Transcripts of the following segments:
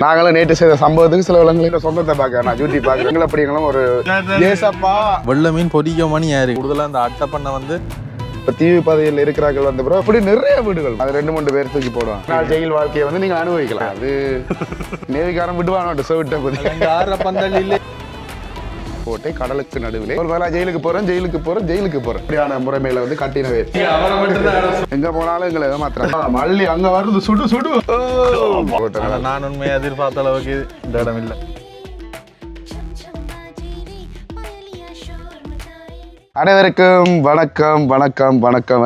நாங்களும் நேற்று செய்த சம்பவத்துக்கு சில விலங்குகளின் சொந்தத்தை பார்க்க நான் டியூட்டி பார்க்குறேன் அப்படிங்களும் ஒரு ஏசப்பா வெள்ள மீன் பொடிக்க மணி யாரு கூடுதலாக அந்த அட்டை பண்ண வந்து இப்போ தீவு பகுதியில் இருக்கிறார்கள் வந்து பிறகு அப்படி நிறைய வீடுகள் அது 2-3 பேர் தூக்கி போடுவாங்க நான் ஜெயில் வாழ்க்கையை வந்து நீங்கள் அனுபவிக்கலாம் அது நேவிக்காரன் விடுவானோட்டு சோவிட்ட போது ஆற பந்தல் இல்லை கோட்டை கடலுக்கு நடுவில் ஒரு வேலை ஜெயிலுக்கு போறேன் இப்படியான முறைமையில வந்து கட்டினவே எங்க போனாலும் எங்களை ஏமாத்துறாங்க மல்லி அங்க வருது சுடு நான் உண்மையை எதிர்பார்த்த அளவுக்கு இந்த இடம் இல்லை. அனைவருக்கும் வணக்கம்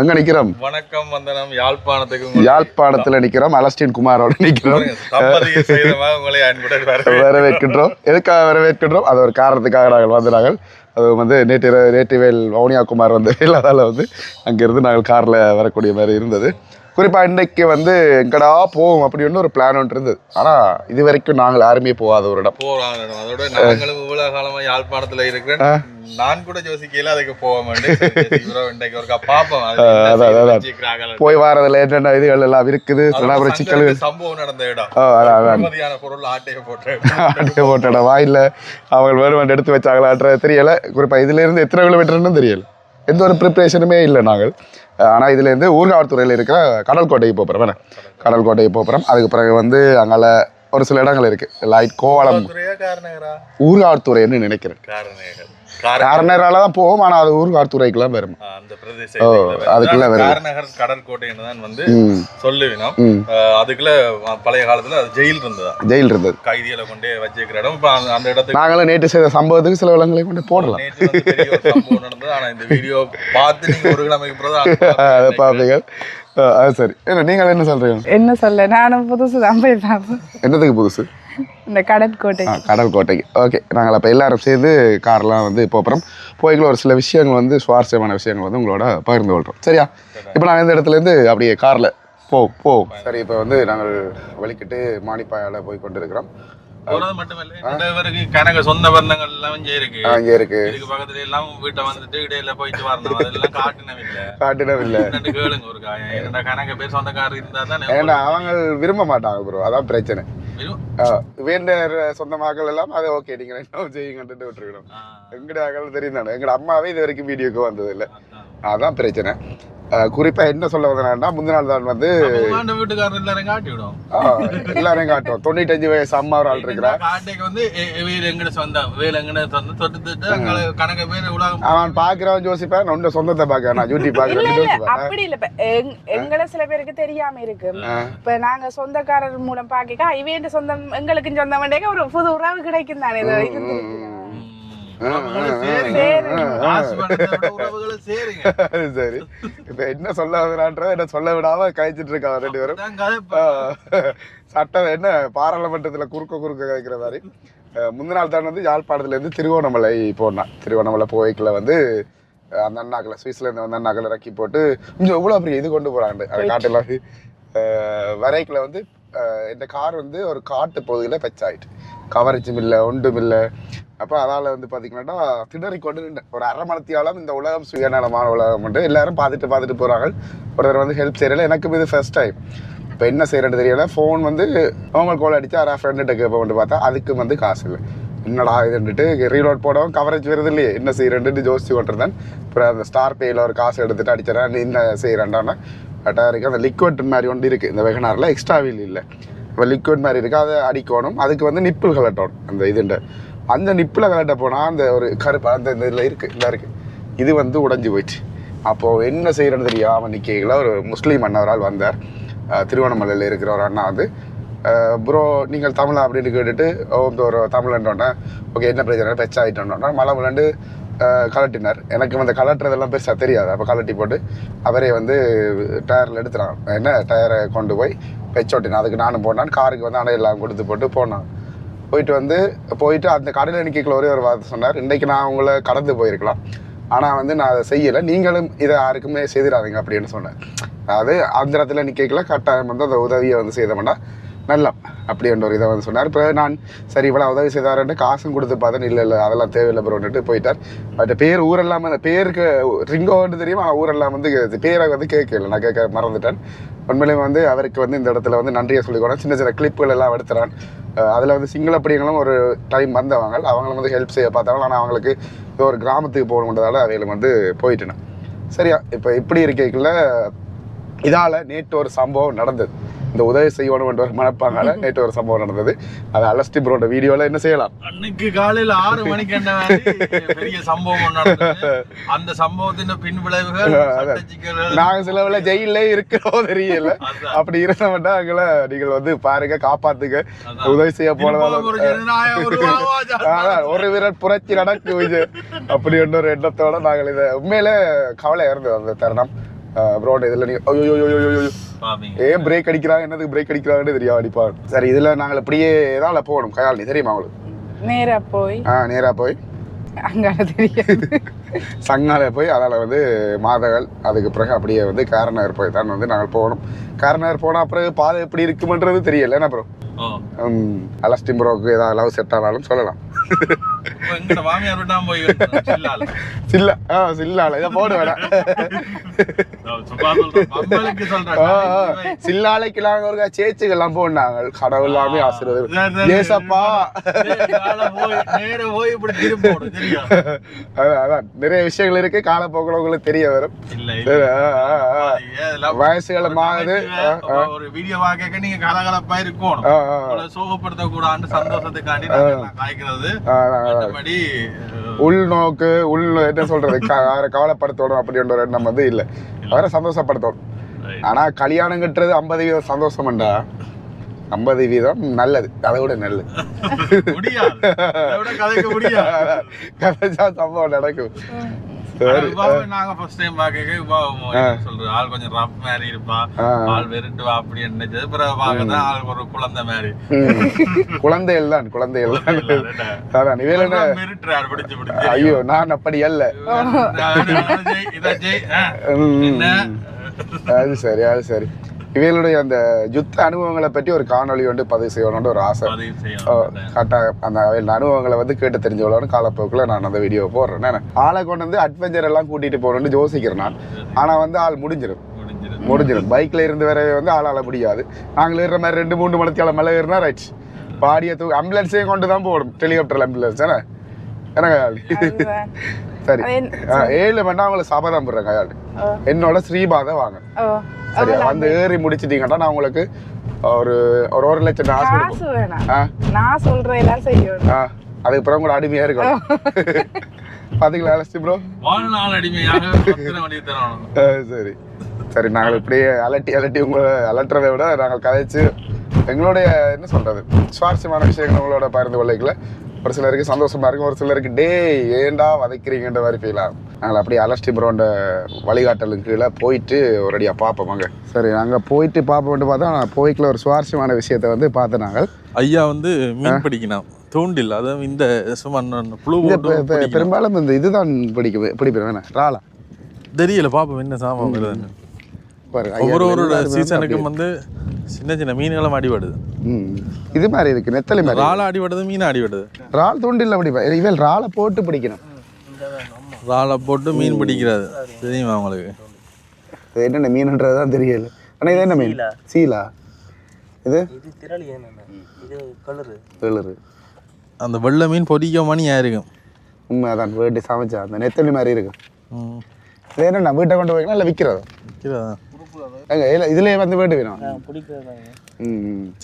எங்க நிக்கிறோம்? வணக்கம் வந்தனம் யாழ்ப்பாணத்துக்கு யாழ்ப்பாணத்துல நிக்கிறோம். அலஸ்டின் குமாரோட நிக்கிறோம். வரவேற்கின்றோம். எதுக்காக வரவேற்கின்றோம்? அது ஒரு காரணத்துக்காக நாங்கள் வந்தார்கள். அது வந்து நேற்றுவேல் வவுனியா குமார் வந்து இல்லாதால வந்து அங்கிருந்து நாங்கள் கார்ல வரக்கூடிய மாதிரி இருந்தது. குறிப்பாக இன்றைக்கு வந்து எங்கடா போவோம் அப்படின்னு ஒரு பிளான் ஒன்று இருந்தது. ஆனால் இது வரைக்கும் நாங்கள் யாருமே போகாத ஒரு இடம் அதோட நாங்களும் இவ்வளவு காலமா யாழ்ப்பாணத்துல இருக்கிறேன். நான் கூட யோசிக்கல அதுக்கு போக போய் வாரதுல என்னென்ன இதுகள் எல்லாம் இருக்குது சிக்கல்கள் சம்பவம் நடந்த இடம் பொருள் ஆட்டையை போட்ட இடம் வாயில அவங்க வேறு எடுத்து வச்சாங்களான்றது தெரியல. குறிப்பா இதுல இருந்து எத்தனை கிலோமீட்டர்னு தெரியல. எந்த ஒரு ப்ரிப்ரேஷனுமே இல்லை நாங்கள். ஆனால் இதுலேருந்து ஊர்காவல்துறையில் இருக்கிற கடல்கோட்டைக்கு போகிறோம். கடல்கோட்டைக்கு போகிறோம். அதுக்கு பிறகு வந்து அங்கால ஒரு சில இடங்கள் இருக்குது. லைட் கோவளம் ஊர்காவல்துறைன்னு நினைக்கிறேன். காரநகரால தான் போவோம். ஆனால் அது ஊர்காவல்துறைக்குலாம் வரும். அதுக்குள்ள கடற்கோட்டை வந்து சொல்லுவினோம். அதுக்குள்ள பழைய காலத்துல ஜெயில் இருந்தது. கைதிகளை கொண்டே வச்சிருக்கிற இடம். அந்த இடத்துக்கு நாங்களும் நேற்று செய்த சம்பவத்துக்கு சில விலங்குகளை கொண்டு போடலாம். சம்பவம் நடந்தது. ஆனா இந்த வீடியோ பார்த்து நீங்க ஒரு கிழமைக்கு பாப்பீங்க. அது சரி. நீங்கள் என்ன சொல்றீங்க? என்ன சொல்ல நானும் புதுசு தான் போய் பார்ப்போம். என்னதுக்கு புதுசு? இந்த கடற்கோட்டைக்கு. ஓகே, நாங்கள் அப்போ எல்லாரும் சேர்ந்து கார்லாம் வந்து போகிறோம். போய்க்குள்ள ஒரு சில விஷயங்கள் வந்து சுவாரஸ்யமான விஷயங்கள் வந்து உங்களோட பகிர்ந்து கொள்கிறோம். சரியா? இப்போ நாங்கள் இந்த இடத்துலேருந்து அப்படியே காரில் போவோம். சரி, இப்போ வந்து நாங்கள் வலிக்கிட்டு மானிப்பாயால் போய் கொண்டு இருக்கிறோம். கணக்கு சொந்த பந்தங்கள் எல்லாம் இங்கே இருக்கு. பக்கத்துல எல்லாம் வீட்டை வந்துட்டு இடையில போயிட்டு வரணும். அதெல்லாம் காட்டினவில்லை. கேளுங்க ஒரு கணக்கு பேர் சொந்தக்காரர் இருந்தா தான். ஏன்னா அவங்க விரும்ப மாட்டாங்க ப்ரோ, அதான் பிரச்சனை. வேண்ட சொந்த மக்கள் எல்லாம் அதை ஓகே நீங்க என்ன செய்யுங்கன்ட்டு விட்டுருக்கணும். எங்கட அகல் தெரியும் தானே. எங்கட அம்மாவே இது வரைக்கும் வீடியோக்கு வந்தது இல்லை. அதான் பிரச்சனை. குறிப்பா என்ன சொல்ல வந்தேன்னா, முந்தின நாள் தான் வந்து வீட்டுக்காரர் எல்லாரும் காட்டி விடும். எல்லாரையும் காட்டும். 95 வயசு அம்மா ஒரு ஆள் இருக்கிறா. அவன் பாக்குறவன் யோசிப்பேன், உண்ட சொந்தத்தை பாக்க நான் டியூட்டி பாக்குறேன். அப்படி இல்ல, எங்களை சில பேருக்கு தெரியாம இருக்கு. இப்ப நாங்க சொந்தக்காரர் மூலம் பாக்க இவேண்ட சொந்தம் எங்களுக்கு சொந்தம் ஒரு புது உறவு கிடைக்கும் தானே. சரி, இப்ப என்ன சொல்ல என்ன சொல்ல விடாம கழிச்சிட்டு இருக்காங்க 2 பேரும். சட்டம் என்ன பாராளுமன்றத்துல குறுக்க கழிக்கிற மாதிரி. முந்தின நாள் தான் வந்து யாழ்ப்பாணத்துல இருந்து திருவோணமலை போனான். திருவோணமலை போய்க்குள்ள வந்து அந்த அண்ணாக்களை சுவிஸ்லேருந்து வந்து அண்ணாக்களை இறக்கி போட்டு கொஞ்சம் எவ்வளோ அப்படி இது கொண்டு போறாங்க. அதை காட்டெல்லாம் வரைக்குள்ள வந்து இந்த கார் வந்து ஒரு காட்டு பகுதியில் பெச்சாயிட்டு கவரேஜும் இல்லை, ஒன்றும் இல்லை. அப்போ அதால் வந்து பார்த்தீங்கன்னா திணறி கொண்டு நின்று ஒரு அரை மணத்தியாலும் இந்த உலகம் சுயநலமான உலகம் மட்டும் எல்லாரும் பார்த்துட்டு போகிறாங்க. ஒருத்தர் வந்து ஹெல்ப் செய்யலை. எனக்கும் இது ஃபர்ஸ்ட் டைம். இப்போ என்ன செய்யறது தெரியல. ஃபோன் வந்து அவங்க கோல் அடித்து யாரா ஃப்ரெண்டுகிட்ட கேட்போம்னு பார்த்தா அதுக்கு வந்து காசு இல்லை. என்னடா இதுன்ட்டு ரீலோட் போடவும் கவரேஜ் வருது இல்லையே, என்ன செய்யறேன்ட்டு ஜோசிச்சு கொண்டிருந்தேன். அப்புறம் அந்த ஸ்டார் பேயில் ஒரு காசு எடுத்துகிட்டு அடிச்சிடறேன். என்ன செய்கிறேன்டான்னா கரெக்டாக இருக்குது. அந்த லிக்விட் மாதிரி ஒன்று இருக்குது இந்த வெகனாரில், எக்ஸ்ட்ரா வீல் இல்லை. இப்போ லிக்விட் மாதிரி இருக்குது, அதை அடிக்கணும். அதுக்கு வந்து நிப்பிள் கலட்டணும். அந்த இதுண்ட அந்த நிப்பில் கலட்ட போனால் அந்த ஒரு கருப்பு அந்த இதில் இருக்குது இது வந்து உடஞ்சி போயிடுச்சு. அப்போது என்ன செய்கிறேன்னு தெரியாமல் நிற்கையில் ஒரு முஸ்லீம் அண்ணவரால் வந்தார். திருவண்ணாமலையில் இருக்கிற ஒரு அண்ணா வந்து, ப்ரோ நீங்கள் தமிழா அப்படின்னு கேட்டுட்டு ஒரு தமிழ்ன்றோன்னே ஓகே என்ன பிரச்சனை பெச்சாயிட்டோன்னா மழை விளாண்டு கலட்டினார். எனக்கு வந்து கலட்டுறதெல்லாம் பெருசாக தெரியாது. அப்போ கலட்டி போட்டு அவரே வந்து டயரில் எடுத்துறான். என்ன டயரை கொண்டு போய் பெச்சோட்டினான். அதுக்கு நானும் போனான். காருக்கு வந்து அணையெல்லாம் கொடுத்து போட்டு போனான். போயிட்டு அந்த கடையில் நிற்கல ஒரே ஒரு வார்த்தை சொன்னார், இன்றைக்கி நான் உங்களை கடந்து போயிருக்கலாம், ஆனால் வந்து நான் அதை செய்யலை, நீங்களும் இதை யாருக்குமே செய்திடாதீங்க அப்படின்னு சொன்னேன். அதாவது அந்த இடத்துல நிற்கல கட்டாயம் வந்து அந்த உதவியை வந்து செய்தோம்னா நல்லா அப்படி என்ற ஒரு இதை வந்து சொன்னார். இப்போ நான் சரி இவ்வளோ உதவி செய்தாருன்ட்டு காசும் கொடுத்து பார்த்தேன். இல்லை அதெல்லாம் தேவையில்லை ப்ரோன்ட்டு போயிட்டார். பட் பேர் ஊரெல்லாம் அந்த பேருக்கு ரிங்கோன்னு தெரியும், ஆனால் ஊரெல்லாம் வந்து பேரை வந்து கேட்கல, நான் கேட்க மறந்துட்டேன். உண்மையிலேயும் வந்து அவருக்கு வந்து இந்த இடத்துல வந்து நன்றியை சொல்லிக்கணும். சின்ன சின்ன கிளிப்புகள் எல்லாம் எடுத்துறான். அதில் வந்து சிங்களப்படிகளும் ஒரு டைம் வந்தவங்க, அவங்களும் வந்து ஹெல்ப் செய்ய பார்த்தாங்க. ஆனால் அவங்களுக்கு ஒரு கிராமத்துக்கு போகணுன்றதால அவைகளும் வந்து போயிட்டேன். சரியா இப்போ இப்படி இருக்கைக்குள்ள இதால் நேற்று ஒரு சம்பவம் நடந்தது. இந்த உதவி செய்யணும் என்ற ஒரு மனப்பாங்கால நேற்று ஒரு சம்பவம் நடந்தது. அது அலஸ்டி ப்ரோட வீடியோல என்ன செய்யலாம். அன்னைக்கு காலையில 6 மணிக்கு என்ன பெரிய சம்பவம் நடந்தது. அந்த சம்பவத்தின் பின் விளைவுகள் நாங்க சிலவுல ஜெயிலே இருக்கிறோம் தெரியல. அப்படி இருந்தவன்டா அங்களை நீங்கள் வந்து பாருங்க, காப்பாத்துக்க, உதவி செய்ய போனதால ஒரு விரல் புரட்சி நடக்கு அப்படி என்ற ஒரு எண்ணத்தோட நாங்கள் இதை உண்மையில கவலை இருந்தது அந்த தருணம். ப்ரோட் இதில் நீங்கள் ஏன் பிரேக் அடிக்கிறாங்க, என்னதுக்கு பிரேக் அடிக்கிறாங்கன்னு தெரியும் அடிப்பாங்க. சரி இதில் நாங்கள் இப்படியே ஏதாவது போகணும் கயாலினி தெரியுமா உங்களுக்கு? நேராக போய் அங்கால தெரியாது சங்கால போய் அதில் வந்து மாதகள் அதுக்கு பிறகு அப்படியே வந்து காரநகர் போய் தான் வந்து நாங்கள் போகணும். காரநகர் போனால் அப்புறம் பாதை எப்படி இருக்குமன்றது தெரியல. என்ன ப்ரோ அலஸ்டி ப்ரோக்கு ஏதாவது லவ் செட் ஆனாலும் சொல்லலாம். சில்லால இதை போடு வேணாம். சில்லாலைக்கு நாங்க ஒரு சேச்சுக்கெல்லாம் போனாங்க. கடவுள் எல்லாமே ஆசீர்வாதம் ஏசப்பா. அதான் நிறைய விஷயங்கள் இருக்கு, காலப்போக்கில் உங்களுக்கு தெரிய வரும். வயசுகளை மாறுது. ஒரு வீடியோ வாக்க நீங்க கலகலப்பா இருக்கும், சோகப்படுத்த கூடாது, சந்தோஷத்துக்காண்டி காய்க்கிறது. உள்நோக்கு என்ன சொல்றது, கவலைப்படுத்தணும் அப்படின்ற ஒரு எண்ணம் வந்து இல்லை, அவரை சந்தோஷப்படுத்தணும். ஆனா கல்யாணம் கட்டுறது 50% சந்தோஷம்டா. 50% நல்லது, அதை விட நல்லது. கதைச்சா சம்பவம் நடக்கும். நாங்க ஃபர்ஸ்ட் டைம் சொல்றோம் ஆள் கொஞ்சம் ரஃப் மாதிரி இருப்பா, ஆள் வெறுட்டுவா அப்படி நினைச்சது. பிறகு பார்க்கதான் ஆள் ஒரு குழந்தை மாதிரி. குழந்தைகள் தான் ஐயோ நான் அப்படி அல்ல. அது சரி அது சரி. இவங்களுடைய அந்த யுத்த அனுபவங்களை பற்றி ஒரு காணொலி வந்து பதிவு செய்யணும்னு ஒரு ஆசை. அந்த அனுபவங்களை வந்து கேட்டு தெரிஞ்சவளோன்னு காலப்போக்கில் நான் அந்த வீடியோ போடுறேன். ஆளை கொண்டு வந்து அட்வென்ச்சர் எல்லாம் கூட்டிட்டு போகணும்னு யோசிக்கிறேன் நான். ஆனால் வந்து ஆள் முடிஞ்சிடும். பைக்கில் இருந்து வரவே வந்து ஆளால் முடியாது. நாங்கள் ஏறுற மாதிரி 2-3 மணித்தால மேலே ஏறினா ரைட் பாடியை ஆம்புலன்ஸையும் கொண்டு தான் போகணும். ஹெலிகாப்டர் ஆம்புலன்ஸ் என்ன சரி 7 மணி அவங்களை சபதம் போடுறேன் கையாளு. என்னோட ஸ்ரீபாதை வாங்க சரியா, வந்து ஏறி முடிச்சிட்டீங்கன்னா நான் உங்களுக்கு ஒரு 1 லட்சம் நான் சொல்றேன் அதுக்கப்புறம் கூட அடிமையா இருக்கும். பாத்தீங்களா அலஸ்டி ப்ரோ சரி சரி. நாங்கள் இப்படியே அலட்டி உங்களை அலட்டுறதை விட நாங்கள் கதைச்சு எங்களுடைய என்ன சொல்றது சுவாரஸ்யமான விஷயங்கள் உங்களோட பகிர்ந்து கொள்ளைக்குள்ள ஒரு சிலருக்கு சந்தோஷமா இருக்கும், ஒரு சிலருக்கு டே ஏண்டா வதைக்கிறீங்கன்ற மாதிரி ஃபீல் ஆகும். நாங்கள் அப்படியே அலஸ்டி ப்ரோண்ட வழிகாட்டலுக்கு கீழே போயிட்டு ஒரு அடியாக பார்ப்போமாங்க. சரி நாங்கள் போயிட்டு பார்ப்போம்ட்டு பார்த்தா போய்க்குள்ள ஒரு சுவாரஸ்யமான விஷயத்த வந்து பார்த்தேன். நாங்கள் ஐயா வந்து மீன் பிடிக்கணும் தூண்டில், அதாவது இந்த பெரும்பாலும் இந்த இதுதான் பிடிப்பேன் வேணா ராலா தெரியல பார்ப்போம் என்ன சாமான் வருதுன்னு. ஒவ்வொரு சீசனுக்கும் வந்து சின்ன சின்ன மீன்களும் அடிபடுது. இது மாதிரி இருக்கு நெத்தலி மாதிரி ராலா அடிபடுது, மீன் அடிபடுது. ரால் தூண்டில் பிடிப்பேன். இவள் ராலை போட்டு பிடிக்கணும். ராலை போட்டு மீன் பிடிக்கிறது தெரியுமா உங்களுக்கு? என்னென்ன மீன்ன்றதுதான் தெரியல. ஆனால் இது என்ன மீன்? சீலா. இது கலரு. அந்த வெள்ளை மீன் பொடிக்க மணியா இருக்கும். உண்மை அதான் வீட்டு சமைச்சா அந்த நெத்தலி மாதிரி இருக்கும். இது என்னண்ணா வீட்டை கொண்டு போய்க்கலாம் இல்லை விற்கிறதா? விற்கிறதா இதுலயே வந்து வீட்டு வேணும்.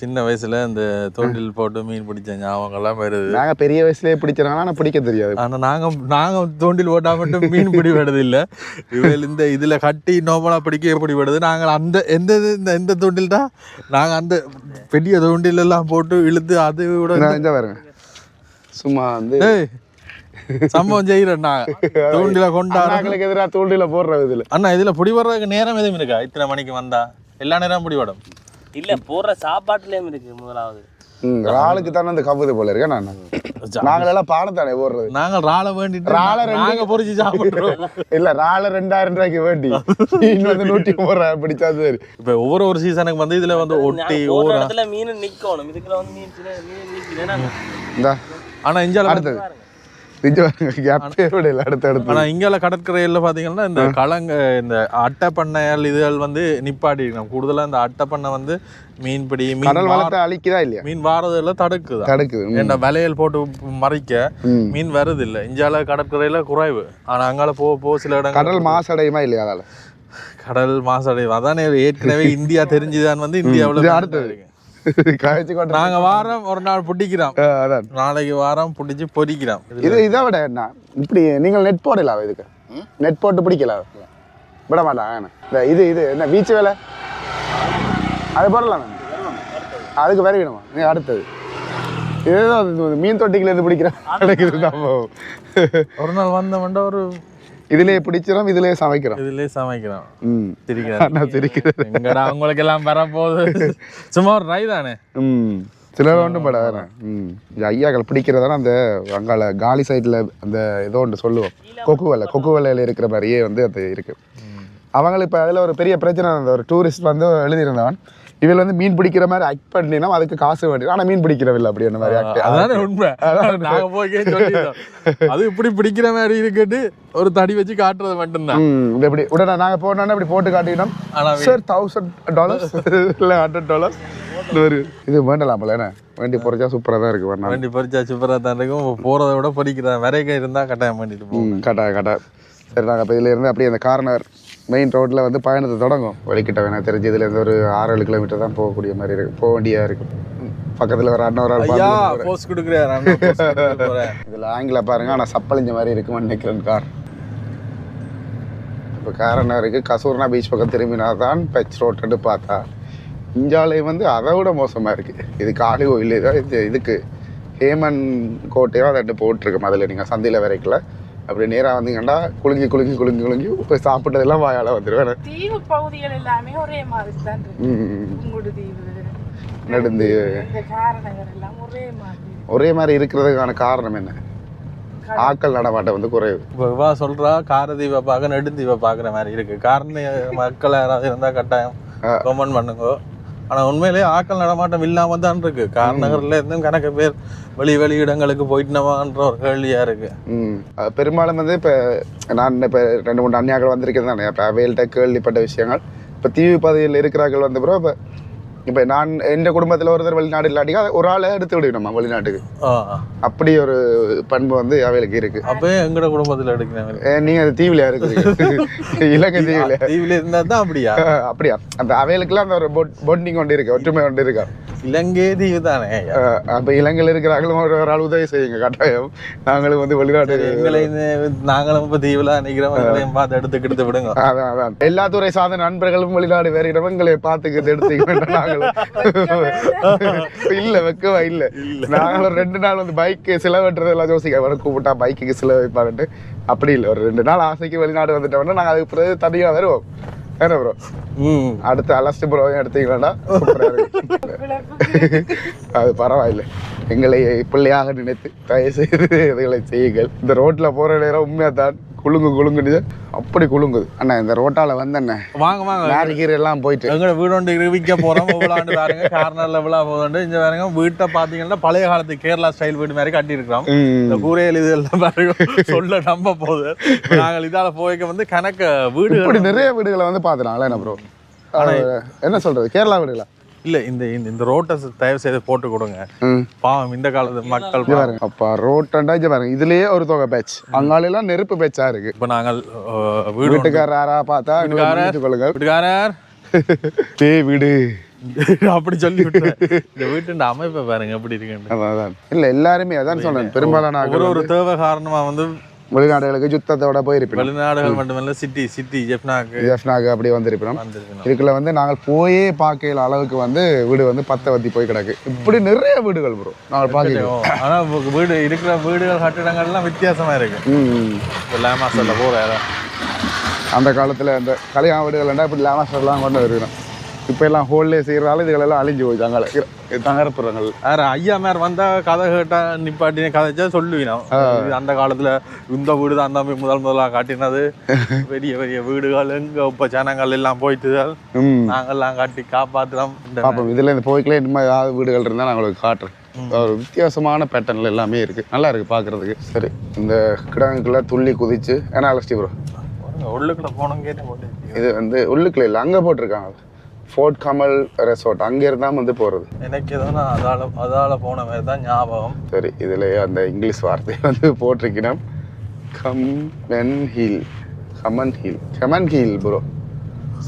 சின்ன வயசுல இந்த தூண்டில் போட்டு மீன் பிடிச்ச ஞாபகம்லாம் வருது. நாங்க பெரிய வயசுலயே பிடிச்சிருக்காங்க, ஆனால் பிடிக்க தெரியாது. ஆனா நாங்க தூண்டில் போட்டா மட்டும் மீன் பிடிபடுது இல்லை. இவள் இந்த இதுல கட்டி நோமலா பிடிக்க பிடிபடுது. நாங்கள் அந்த எந்த தூண்டில் தான் நாங்கள் அந்த பெரிய தூண்டில் எல்லாம் போட்டு இழுத்து அது விட பாருங்க சும்மா வந்து சம்பவம் செய்யறேன். தூண்டில கொண்டாடுறதுக்கு எதிராக தூண்டில போடுறது இதுல. அண்ணா இதுல பிடி போடுறதுக்கு நேரம் எதுவும் இருக்கா? இத்தனை மணிக்கு வந்தா எல்லா நேரம் பிடி படும் இல்ல போடுற சாப்பாட்டுலயும் இருக்கு. முதலாவது ராளுக்கு தானே அந்த கவுது போல இருக்கேன் நான் நாங்களெல்லாம் பாடத்தானே போடுறது நாங்கள் ராளை வேண்டிட்டு நாங்க பொறிச்சு சாப்பிடுறோம் இல்ல ராளை 2000 ரூபாய்க்கு வேண்டி இன்னும் வந்து 130 ரூபாய் பிடிச்சா சரி. இப்ப ஒவ்வொரு சீசனுக்கு வந்து இதுல வந்து ஒட்டி ஒரு இடத்துல மீன் நிக்கணும், இதுக்குள்ள வந்து மீன் நிக்குது. ஆனா இஞ்சால அடுத்தது ஆனா இங்கால கடற்கரையில பாத்தீங்கன்னா இந்த கலங்க இந்த அட்டை பண்ணையால் இதுகள் வந்து நிப்பாட்டி இருக்கணும். கூடுதலா இந்த அட்டை பண்ணை வந்து மீன்பிடி கடல் வளத்தை அழிக்குதா இல்லையா, மீன் வாரதுல தடுக்குது. என்ன வலையல் போட்டு மறைக்க மீன் வருது இல்ல. இஞ்சால கடற்கரையில குறைவு. ஆனா அங்கால போக சில இடம் கடல் மாசடையுமா இல்லையா, அதால கடல் மாசடையும். அதானே ஏற்கனவே இந்தியா தெரிஞ்சுதான் வந்து இந்தியாவுல அடுத்தது நாங்க வாரம் ஒரு நாள் பிடிக்கிறோம், நாளைக்கு வாரம் பிடிச்சி பொறிக்கிறோம். இதை விட என்ன இப்படி நீங்கள் நெட் போடலாம், இதுக்கு நெட் போட்டு பிடிக்கலாம் விட மாட்டான். இது என்ன பீச் வேலை அது போடலாம், அதுக்கு விரைவிடுமா. அடுத்தது இதுதான் மீன் தொட்டிக்குள்ள இருந்து பிடிக்கிறேன். ஒரு நாள் வந்த ஒரு இதுலயே பிடிச்சிடும், இதுலயே சமைக்கிறோம். எங்கடா உங்களுக்கு எல்லாம் வரப்போகுது, சும்மா ஒரு ரை தானே. சில ஒன்றும் பட ஐயாக்கள் பிடிக்கிறதான அந்த அங்கால காலி சைட்ல அந்த ஏதோ ஒன்று சொல்லுவோம், கொக்கு வலையில இருக்கிற மாதிரியே வந்து அது இருக்கு. அவங்களுக்கு இப்போ அதில் ஒரு பெரிய பிரச்சனை. அந்த ஒரு டூரிஸ்ட் வந்து எழுதியிருந்தவன், இவள் வந்து மீன் பிடிக்கிற மாதிரி ஆக்ட் பண்ணினா அதுக்கு காசு வேண்டியது, ஆனா மீன் பிடிக்கிறவில்லை அப்படி அந்த மாதிரி ஆக்ட். அதானே உண்மை. நாங்க போய் அது இப்படி பிடிக்கிற மாதிரி இருக்குட்டு ஒரு தடி வச்சு காட்டுறது மட்டும்தான். இப்படி உடனே நாங்க போனோம்னா இப்படி போட்டு காட்டினோம், சார் $1000 இல்லை $100 இது வேண்டலாம் போல. என்ன வேண்டி பொறிச்சா சூப்பரா தான் இருக்கு. வேண்டி பொறிச்சா சூப்பரா தான் இருக்கும். போறதை விட பொறிக்கிறேன் வரைக்கும் இருந்தா கட்டாயம் பண்ணிட்டு போவோம். கட்டாயம். சரி, நாங்கள் இப்போ இதில் இருந்து அப்படியே அந்த கார்னர் மெயின் ரோட்டில் வந்து பயணத்தை தொடங்கும். வழிகிட்ட வேணா தெரிஞ்சு இதுலேருந்து ஒரு 6-7 கிலோமீட்டர் தான் போகக்கூடிய மாதிரி இருக்கு, போக வேண்டியதாக இருக்கும். பக்கத்தில் ஒரு அண்ணன் ஒரு ஆள் போஸ்ட் கொடுக்குறாரு. இதில் ஆங்கில பாருங்க, ஆனால் சப்பளிஞ்ச மாதிரி இருக்குமான்னு நினைக்கிறேன் கார். இப்போ காரணம் இருக்குது, கசூர்னா பீச் பக்கம் திரும்பினா தான் பெச் ரோட்டு பார்த்தா இஞ்சாலை வந்து அதை விட மோசமாக இருக்குது. இது காளி கோயில் தான் இதுக்கு ஹேமன் கோட்டையோ அதை போட்டிருக்கு. அதில் நீங்கள் சந்தையில் வரைக்கல அப்படி நேராக வந்தீங்கன்னா குலுங்கி இப்போ சாப்பிட்டதெல்லாம் வாயால் வந்துடுவேன். தீவு பகுதிகள் எல்லாமே ஒரே மாதிரி தான் நடுந்து ஒரே மாதிரி இருக்கிறதுக்கான காரணம் என்ன? ஆக்கள் நடமாட்டம் வந்து குறைவு. இப்போ சொல்றா காரதீப பார்க்க நெடுந்தீப பார்க்குற மாதிரி இருக்கு. காரணம் மக்கள் யாராவது இருந்தால் கட்டாயம் கமெண்ட் பண்ணுங்க. ஆனால் உண்மையிலேயே ஆக்கள் நடமாட்டம் இல்லாமல் தான் இருக்கு. காரநகரில் இருந்தும் கணக்கு பேர் வெளி இடங்களுக்கு போயிட்டுனவான்ற ஒரு கேள்வியா இருக்கு. பெரும்பாலும் வந்து இப்போ நான் இப்போ 2-3 அந்நியாக்கள் வந்திருக்கிறது தானே. இப்போ அவைகள்கிட்ட கேள்விப்பட்ட விஷயங்கள், இப்போ தீவு பகுதியில் இருக்கிறார்கள் வந்த பிறகு இப்போ நான் என் குடும்பத்தில் ஒருத்தர் வெளிநாடு இல்லாட்டிக்கா ஒரு ஆளை எடுத்து விடுவோம் வெளிநாட்டுக்கு. அப்படி ஒரு பண்பு வந்து அவைகளுக்கு இருக்கு. அப்போ எங்களோட குடும்பத்தில் எடுக்கிறேன். நீங்க அது தீவிலையா இருக்குது, இலங்கை தீவில இருந்தா தான் அப்படியா அந்த அவைகளுக்குலாம் அந்த ஒரு பொண்டிங் கொண்டு இருக்கு, ஒற்றுமை கொண்டு இருக்கா. இலங்கை தீவு தானே. அப்ப இலங்கையில் இருக்கிறாங்களும் ஒரு ஆள் உதவி செய்யுங்க கட்டாயம். நாங்களும் வந்து வெளிநாட்டு நாங்களும் இப்ப தீவுல நினைக்கிறோம், பார்த்து எடுத்துக்கிட்டு விடுங்க. அதான் எல்லா துறை சார்ந்த நண்பர்களும் வெளிநாடு வேற இடங்களை பார்த்துக்கிட்டு எடுத்துக்கிட்டு இல்ல வைக்கவா இல்ல. நாங்களும் 2 நாள் வந்து பைக்கு செலவற்றதெல்லாம் யோசிக்க வர கூப்பிட்டா பைக்குக்கு செலவு வைப்பாருன்ட்டு. அப்படி இல்லை, ஒரு 2 நாள் ஆசைக்கு வெளிநாடு வந்துட்டோம்னா நாங்கள் அதுக்கு பிறகு தனியா வருவோம். என்ன ப்ரோ அடுத்து அலஸ்ட் ப்ரோ எடுத்தீங்களா? அது பரவாயில்ல, எங்களை பிள்ளையாக நினைத்து தயவு செய்து இதுகளை செய்யுங்கள். இந்த ரோட்ல போற நேரம் உண்மையா தான் குலுங்குன்னு அப்படி குலுங்குது. அண்ணா இந்த ரோட்டால வந்து என்ன வாங்க நாரிகீரை எல்லாம் போயிட்டு எங்க வீடு ஒன்று விற்க போறோம். பாருங்க கார்னர்ல விழா போதுண்டு. இங்க பாருங்க வீட்டை பாத்தீங்கன்னா பழைய காலத்து கேரளா ஸ்டைல் வீடு மாதிரி கட்டி இருக்கிறோம். இந்த கூரையில் இது எல்லாம் பாருங்க சொல்ல நம்ப போகுது. நாங்கள் இதால போய்க்க வந்து கணக்கு வீடு இப்படி நிறைய வீடுகளை வந்து பாத்துனாங்களா என்ன ப்ரோ? என்ன சொல்றது, கேரளா வீடுகளா? இல்ல இந்த ரோட்டை தயவு செய்து போட்டு கொடுங்க. பாவம் இந்த காலத்து மக்கள் பாருங்க. அப்ப ரோட்டண்டா பாருங்க, இதுலயே ஒரு தொகை பேட்ச், அங்கால எல்லாம் நெருப்பு பேட்சா இருக்கு. இப்ப நாங்கள் வீட்டுக்காரரா பார்த்தா சொல்லுங்க, வீட்டுக்காரர் வீடு அப்படி சொல்லி இந்த வீட்டு அமைப்பை பாருங்க எப்படி இருக்கு. இல்ல எல்லாருமே அதான் சொல்றேன், பெரும்பாலான ஒரு தேவை காரணமா வந்து வெளிநாடுகளுக்கு யுத்தத்தோட போயிருப்போம். வெளிநாடுகள் மட்டுமல்ல சிட்டி ஜெஃப்னாக்கு அப்படி வந்திருப்போம். இதுக்குள்ள வந்து நாங்கள் போயே பார்க்கல அளவுக்கு வந்து வீடு வந்து பத்த வத்தி போய் கிடக்கு. இப்படி நிறைய வீடுகள் ப்ரோ நாங்கள் பார்க்கிறோம். ஆனா வீடு இருக்கிற வீடுகள் கட்டிடங்கள்லாம் வித்தியாசமா இருக்கு. லேமாஸ்டர்ல போற அந்த காலத்துல அந்த கல்யாண வீடுகள்னா இப்படி லேமாஸ்டர்லாம் கொண்டு வருகிறோம். இப்போ எல்லாம் ஹோல்லே செய்கிறதால இதுகளெல்லாம் அழிஞ்சு போயிட்டாங்க தகரப்புறங்கள். வேற ஐயா மேர் வந்தா கதை கேட்டா நிப்பாட்டி கதைச்சா சொல்லுவீங்க. அந்த காலத்துல இந்த வீடு தான் அந்த முதலாக காட்டினது, பெரிய பெரிய வீடுகள் எங்க இப்ப ஜனங்கள் எல்லாம் போயிட்டு நாங்கெல்லாம் காட்டி காப்பாத்துறோம். பாப்போம் இதுல இந்த போய்க்கல இந்த மாதிரி ஏதாவது வீடுகள் இருந்தால் நான் உங்களுக்கு காட்டுறேன். ஒரு வித்தியாசமான பேட்டர்ன்ல எல்லாமே இருக்கு, நல்லா இருக்கு பாக்குறதுக்கு. சரி, இந்த கிடங்குக்குள்ள துள்ளி குதிச்சு ஏன்னா அலஸ்டி ப்ரோ உள்ளுக்குள்ள போனோம் கேட்டு இது வந்து உள்ளுக்குள்ள இல்லை, அங்கே போட்டிருக்காங்க ஃபோர்ட் கமல் ரெசார்ட், அங்கே இருந்தால் வந்து போகிறது. எனக்கு எதனா அதால போன மாதிரி தான் ஞாபகம். சரி, இதில் அந்த இங்கிலீஷ் வார்த்தை வந்து போட்டிருக்கணும், கமன் ஹீல் ப்ரோ.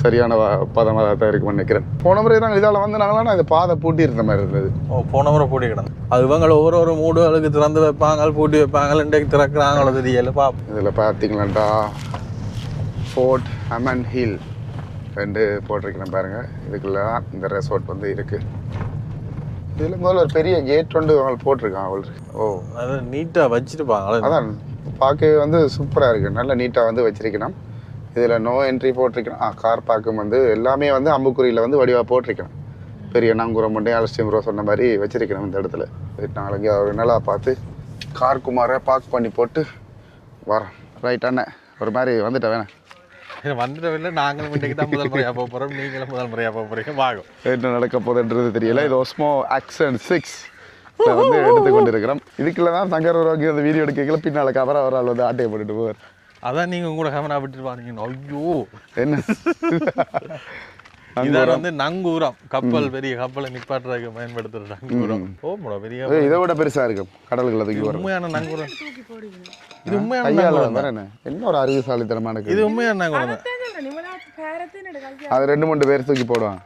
சரியான பதமாக தான் இருக்குன்னு நினைக்கிறேன். போன முறை தான் இதால் வந்தாங்கன்னா இந்த பாதை பூட்டி இருந்த மாதிரி இருந்தது. போன முறை பூட்டி கிடந்து அது இவங்க ஒவ்வொரு மூடுகளுக்கு திறந்து வைப்பாங்க, பூட்டி வைப்பாங்க, இன்றைக்கு திறக்கிறாங்களோ தெரியல. இதில் பார்த்தீங்களாண்டா ஃபோர்ட் கமன் ஹில் ரெண்டு போட்டிருக்கிறேன் பாருங்க. இதுக்குள்ள தான் இந்த ரெசார்ட் வந்து இருக்கு. இதில் முதல்ல ஒரு பெரிய கேட் வந்து அவங்க போட்டிருக்காங்க அவங்களுக்கு. ஓ, அது நீட்டாக வச்சுருப்பாங்க. அதான் பார்க்க வந்து சூப்பராக இருக்குது, நல்லா நீட்டாக வந்து வச்சிருக்கணும். இதில் நோ என்ட்ரி போட்டிருக்கணும். கார் பார்க்கும் வந்து எல்லாமே வந்து அம்புக்குறியில் வந்து வடிவாக போட்டிருக்கணும். பெரிய நங்கூரம் மட்டும் அலஸ்டியம் ப்ரோ சொன்ன மாதிரி வச்சிருக்கணும் இந்த இடத்துல. நாளைக்கு அவர் நல்லா பார்த்து கார் குமாரை பார்க் பண்ணி போட்டு வரோம். ரைட் அண்ணே, ஒரு மாதிரி வந்துட்டேன் வேணாம் வந்துடவில்லை. நாங்களும் இன்றைக்கு தான் முதல் முறையாக போக போகிறோம், நீங்களும் முதல் முறையாக போக போகிறீங்க. வாங்கும் என்ன நடக்க போகுதுன்றது தெரியல. இது ஒஸ்மோ ஆக்சன் 6 வந்து எடுத்துக்கொண்டு இருக்கிறோம். இதுக்குள்ள தான் சங்கர் உருவாக்கி அந்த வீடியோ எடுக்கல, பின்னால் கவரை ஒரு ஆள் வந்து ஆட்டையை போட்டுட்டு போவார். அதான் நீங்கள் உங்களோட கேமரா விட்டுட்டு வாங்க. ஐயோ என்ன இதான் வந்து நங்கூரம் கப்பல், பெரிய கப்பலை நிப்பாட்டுறதுக்கு பயன்படுத்துற நங்கூரம். ஓ பெரிய இதை விட பெருசா இருக்கும் கடலுக்குள்ள தூக்கி வரும். உண்மையான நங்கூரம் இது, உண்மையான நங்கூரம். என்ன ஒரு அறிவுசாலித்தனமான இது உண்மையான நங்கூரம். அது 2-3 பேர் தூக்கி போடுவான்.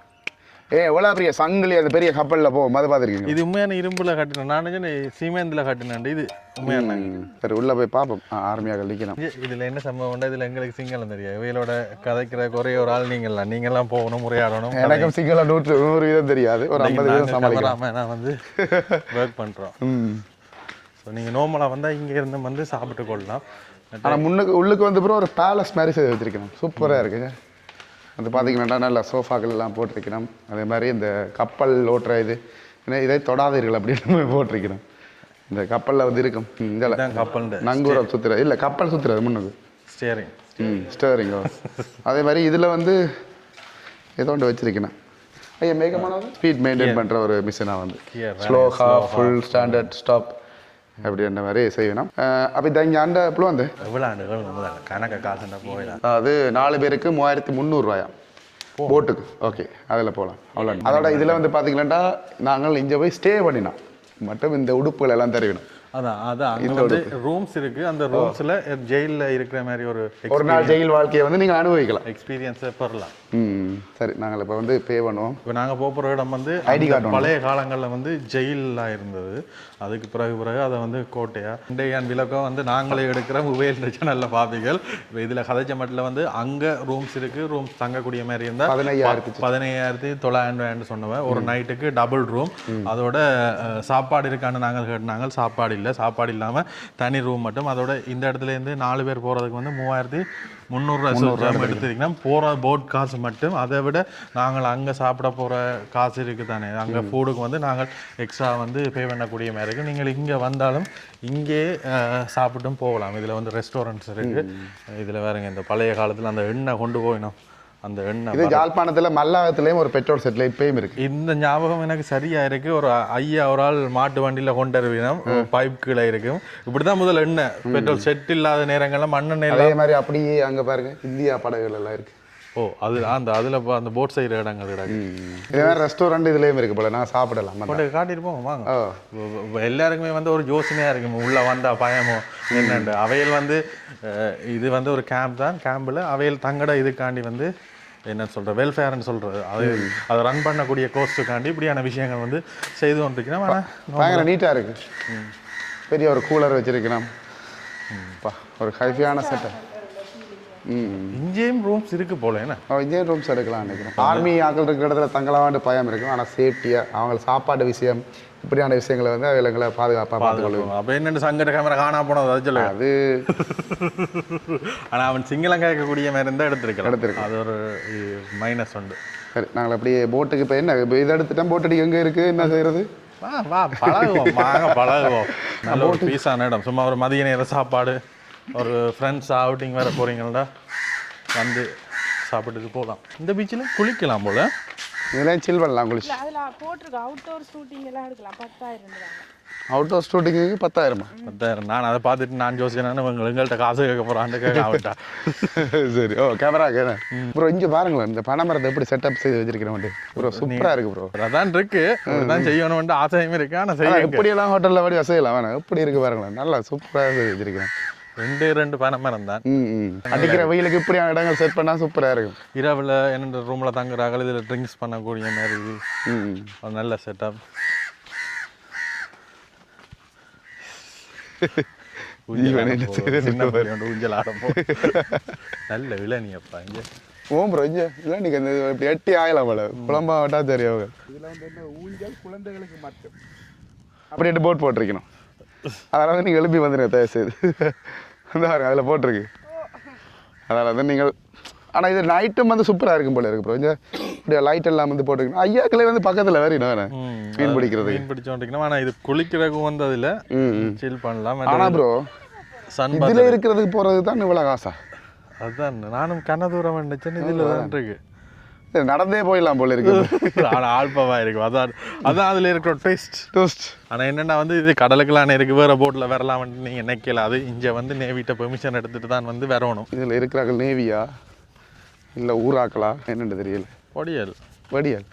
எவ்வளோ பெரிய சங்கிலி அந்த பெரிய கப்பலில் போகும், அதை பார்த்துருக்கீங்க. இது உண்மையான இரும்புல கட்டினேன், நான் சீமேந்தில் கட்டினேன். இது உண்மையான. சரி, உள்ளே போய் பார்ப்போம். ஆர்மியாக கழிக்கணும். இதில் என்ன சம்பவம் உண்டா, இதில் எங்களுக்கு சிங்களம் தெரியாது. இவையோட கதைக்கிற ஒரே ஒரு ஆள் நீங்கள்லாம் போகணும், உரையாடணும். எனக்கும் சிங்களம் 100% தெரியாது, ஒரு 50% சமாளிக்கலாம். நான் வந்து ஒர்க் பண்ணுறோம். ஸோ நீங்கள் நார்மலாக வந்தால் இங்கே இருந்து வந்து சாப்பிட்டு கொள்ளலாம். ஆனால் உள்ளுக்கு வந்து அப்புறம் ஒரு பேலஸ் மாதிரி செய்து வச்சிருக்கணும், சூப்பராக இருக்குங்க. அது பார்த்தீங்கன்னா நல்லா சோஃபாக்கள் எல்லாம் போட்டிருக்கணும். அதே மாதிரி இந்த கப்பல் ஓட்டுற இது இதை தொடாதீர்கள் அப்படின்னு போட்டிருக்கணும். இந்த கப்பலில் வந்து இருக்கும் இந்த கப்பல் நங்கூரம் சுற்றுறது இல்லை, கப்பல் சுற்றுறது முன்னுக்கு ஸ்டேரிங்கோ. அதே மாதிரி இதில் வந்து ஏதோ ஒன்று வச்சிருக்கணும். ஐயா மேகமான ஸ்பீட் மெயின்டைன் பண்ணுற ஒரு மிஷினாக வந்து slow, half, full, standard, stop அப்படின்ற மாதிரி செய்யணும். அப்போ இதை இங்கே ஆண்ட எப்போ வந்து எவ்வளோ ஆண்டுகள் கணக்கு காசுண்டா போயிடலாம். அது 4 பேருக்கு 3300 ரூபாயா போட்டுக்கு. ஓகே, அதில் போகலாம். அவ்வளோ. அதோட இதில் வந்து பார்த்தீங்கன்னா நாங்கள் இங்கே போய் ஸ்டே பண்ணினோம் மட்டும் இந்த உடுப்புகள் எல்லாம் தருவினோம். அதான் இந்த ரூம்ஸ் இருக்கு. அந்த ரூம்ஸ்ல ஜெயில்ல இருக்கிற மாதிரி ஒரு நாள் ஜெயில் வாழ்க்கையை வந்து நீங்க அனுபவிக்கலாம், எக்ஸ்பீரியன்ஸை பெறலாம். சரி, நாங்கள் இப்போ வந்து பே பண்ணுவோம். இப்போ நாங்கள் போகிற இடம் வந்து ஐடி கார்டு பழைய காலங்களில் வந்து ஜெயிலாக இருந்தது. அதுக்கு பிறகு அதை வந்து கோட்டையா இண்டையான் விளக்கம் வந்து நாங்களே எடுக்கிற உபயோக சேனல்ல பார்ப்பீர்கள். இப்போ இதில் கதைச்ச மட்டில் வந்து அங்கே ரூம்ஸ் இருக்கு. ரூம்ஸ் தங்கக்கூடிய மாதிரி இருந்தால் 15,900 சொன்னவன். ஒரு நைட்டுக்கு டபுள் ரூம். அதோட சாப்பாடு இருக்கான்னு நாங்கள் கேட்டாங்க. சாப்பாடு இல்லை. சாப்பாடு இல்லாமல் தனி ரூம் மட்டும். அதோட இந்த இடத்துலேருந்து 4 பேர் போகிறதுக்கு வந்து 3300 எடுத்துக்கிட்டோம். போகிற போட் காசு மட்டும். அதை விட நாங்கள் அங்கே சாப்பிட போகிற காசு இருக்குது தானே, அங்கே ஃபுட்டுக்கு வந்து நாங்கள் எக்ஸ்ட்ரா வந்து பே பண்ணக்கூடிய மாதிரி இருக்குது. நீங்கள் இங்கே வந்தாலும் இங்கே சாப்பிட்டும் போகலாம். இதில் வந்து ரெஸ்டாரண்ட்ஸ் இருக்குது. இதில் வேறுங்க இந்த பழைய காலத்தில் அந்த எண்ணெய் கொண்டு போயினோம். அந்த எண்ணெய் இது யாழ்ப்பாணத்தில் மல்லாகத்துலேயும் ஒரு பெட்ரோல் செட்டில் இப்பயும் இருக்குது. இந்த ஞாபகம் எனக்கு சரியாக இருக்குது. ஒரு ஐயா ஒரு ஆள் மாட்டு வண்டியில் கொண்டு வருவினோம். பைப் கீழே இருக்கும். இப்படி தான் முதல் எண்ணெய் பெட்ரோல் செட் இல்லாத நேரங்களில் மண்ணெண்ணெய் அதே மாதிரி அப்படியே அங்கே பாருங்க இந்தியா படகுகள் எல்லாம் இருக்குது. ஓ, அது அதில் அந்த போட் செய்கிற இடங்கள் கிடக்கு. இதே மாதிரி ரெஸ்டாரண்ட் இதுலேயும் இருக்குது போல. நான் சாப்பிடலாம் காட்டியிருப்போம் வாங்க. எல்லாருக்குமே வந்து ஒரு யோசனையாக இருக்கும் உள்ளே வந்தால் பயமோ என்னண்டு. அவையில் வந்து இது வந்து ஒரு கேம்ப் தான். கேம்பில் அவையில் தங்கட இதுக்காண்டி வந்து என்ன சொல்கிற வெல்ஃபேர்னு சொல்கிறது அதை ரன் பண்ணக்கூடிய கோஸ்ட்டுக்காண்டி இப்படியான விஷயங்கள் வந்து செய்து கொண்டிருக்கிறோம். ஆனால் பயங்கர நீட்டாக இருக்குது. பெரிய ஒரு கூலர் வச்சுருக்கணும். ஒரு ஹைஃபியான செட்டப். இங்கேயும் ரூம்ஸ் இருக்கு போல. என்ன இங்கேயும் ரூம்ஸ் எடுக்கலாம் நினைக்கிறேன். ஆர்மி ஆக்கள் இருக்கிற இடத்துல தங்கலாமான்னு பயம் இருக்கும். ஆனால் சேஃப்டியாக அவங்களுக்கு சாப்பாடு விஷயம் இப்படியான விஷயங்களை வந்து அவங்களை பாதுகாப்பாக பார்த்துக்கொள்ளுவோம். அப்போ என்னென்னு சங்கட கேமரா காணா போனது அது சொல்ல அது. ஆனால் அவன் சிங்களம் கேட்கக்கூடிய மாதிரி இருந்தால் எடுத்திருக்கான். அது ஒரு மைனஸ் உண்டு. சரி நாங்கள் அப்படியே போட்டுக்கு இப்போ என்ன இப்போ இதை எடுத்துட்டோம் போட் அடிக்க எங்கே இருக்குது என்ன செய்கிறது வா பழகுவோம் வாங்க பழகுவோம். நல்ல ஒரு பீஸான இடம், சும்மா ஒரு மதிய நேர சாப்பாடு, ஒரு ஃப்ரெண்ட்ஸ் அவுட்டிங் வேறு போகிறீங்களா வந்து சாப்பிட்டுட்டு போகலாம். இந்த பீச்சில் குளிக்கலாம் போல், இதெல்லாம் சில் பண்ணலாம் குளிச்சு. அதில் போட்டிருக்க அவுட்டோர் ஷூட்டிங் எல்லாம் எடுக்கலாம் 10,000 அவுட்டோர் ஷூட்டிங்கு 10,000. 10,000 நான் அதை பார்த்துட்டு நான் யோசிக்கிறேன் எங்கள்கிட்ட காசு கேட்க போகிறான் கேட்க ஆகிட்டா. சரி ஓ கேமரா கேட்க ப்ரோ இங்கே பாருங்களேன் இந்த பனைமரத்தை எப்படி செட்டப் செய்து வச்சிருக்கிறேன் ப்ரோ சூப்பராக இருக்குது ப்ரோ. அதான் இருக்கு தான் செய்யணும்ட்டு ஆசையுமே இருக்கு. ஆனால் செய்ய எப்படியெல்லாம் ஹோட்டலில் வாடி வசதியெல்லாம் வேணாம் எப்படி இருக்குது பாருங்களேன் நல்லா சூப்பராக செய்து வச்சிருக்கிறேன். 2 பனைமரம் தான். அடிக்கிற வெயிலுக்கு இப்படியான இடங்கள் செட் பண்ணால் சூப்பராக இருக்கும். இரவில் என்னென்ன ரூமில் தங்குறாங்க, இதில் ட்ரிங்க்ஸ் பண்ணக்கூடிய மாதிரி ஒரு நல்ல செட்டப். ஊஞ்சல் ஆடப்போ நல்ல விழனியப்பா இங்கே. ஓ ப்ரோ இங்கே இல்லை நீங்கள் இந்த இப்படி எட்டி ஆகலாம் போல குழம்பா விட்டா தெரியும். இதில் வந்து என்ன ஊஞ்சல் குழந்தைகளுக்கு மட்டும் அப்படின்ட்டு போட் போட்டிருக்கணும். அதனால் வந்து நீங்கள் எழுப்பி வந்துடுங்க தயவு செய்து அந்த அதில் போட்டிருக்கு. அதனால் வந்து நீங்கள் ஆனால் இது நைட்டும் வந்து சூப்பராக இருக்கும் போல இருக்கு ப்ரோ. இங்கே இப்படி லைட் எல்லாம் வந்து போட்டிருக்கணும். ஐயாக்களே வந்து பக்கத்தில் வேறு என்ன மீன் பிடிக்கிறது மீன் பிடிச்சோண்டிக்கணும். ஆனால் இது குளிக்கிறதுக்கு வந்து அதில் சில் பண்ணலாம். ஆனால் ப்ரோ இதில் இருக்கிறதுக்கு போகிறது தான் இவ்வளோ காசா? அதுதான் நானும் கண்ண தூரம் நினைச்சேன். இதில் தான் இருக்கு நடந்தே போயிடலாம் போல இருக்கு. ஆனால் ஆல்பமாக இருக்கும். அதான் அதில் இருக்கிற டேஸ்ட். ஆனால் என்னென்னா வந்து இது கடலுக்கெல்லாம் இருக்குது, வேறு போட்டில் வரலாம் வந்து நீங்கள் நினைக்கல. அது இங்கே வந்து நேவிட்ட பெர்மிஷன் எடுத்துகிட்டு தான் வந்து வரணும். இதில் இருக்கிறார்கள் நேவியா இல்லை ஊராக்களா என்னென்னு தெரியல. வடியல்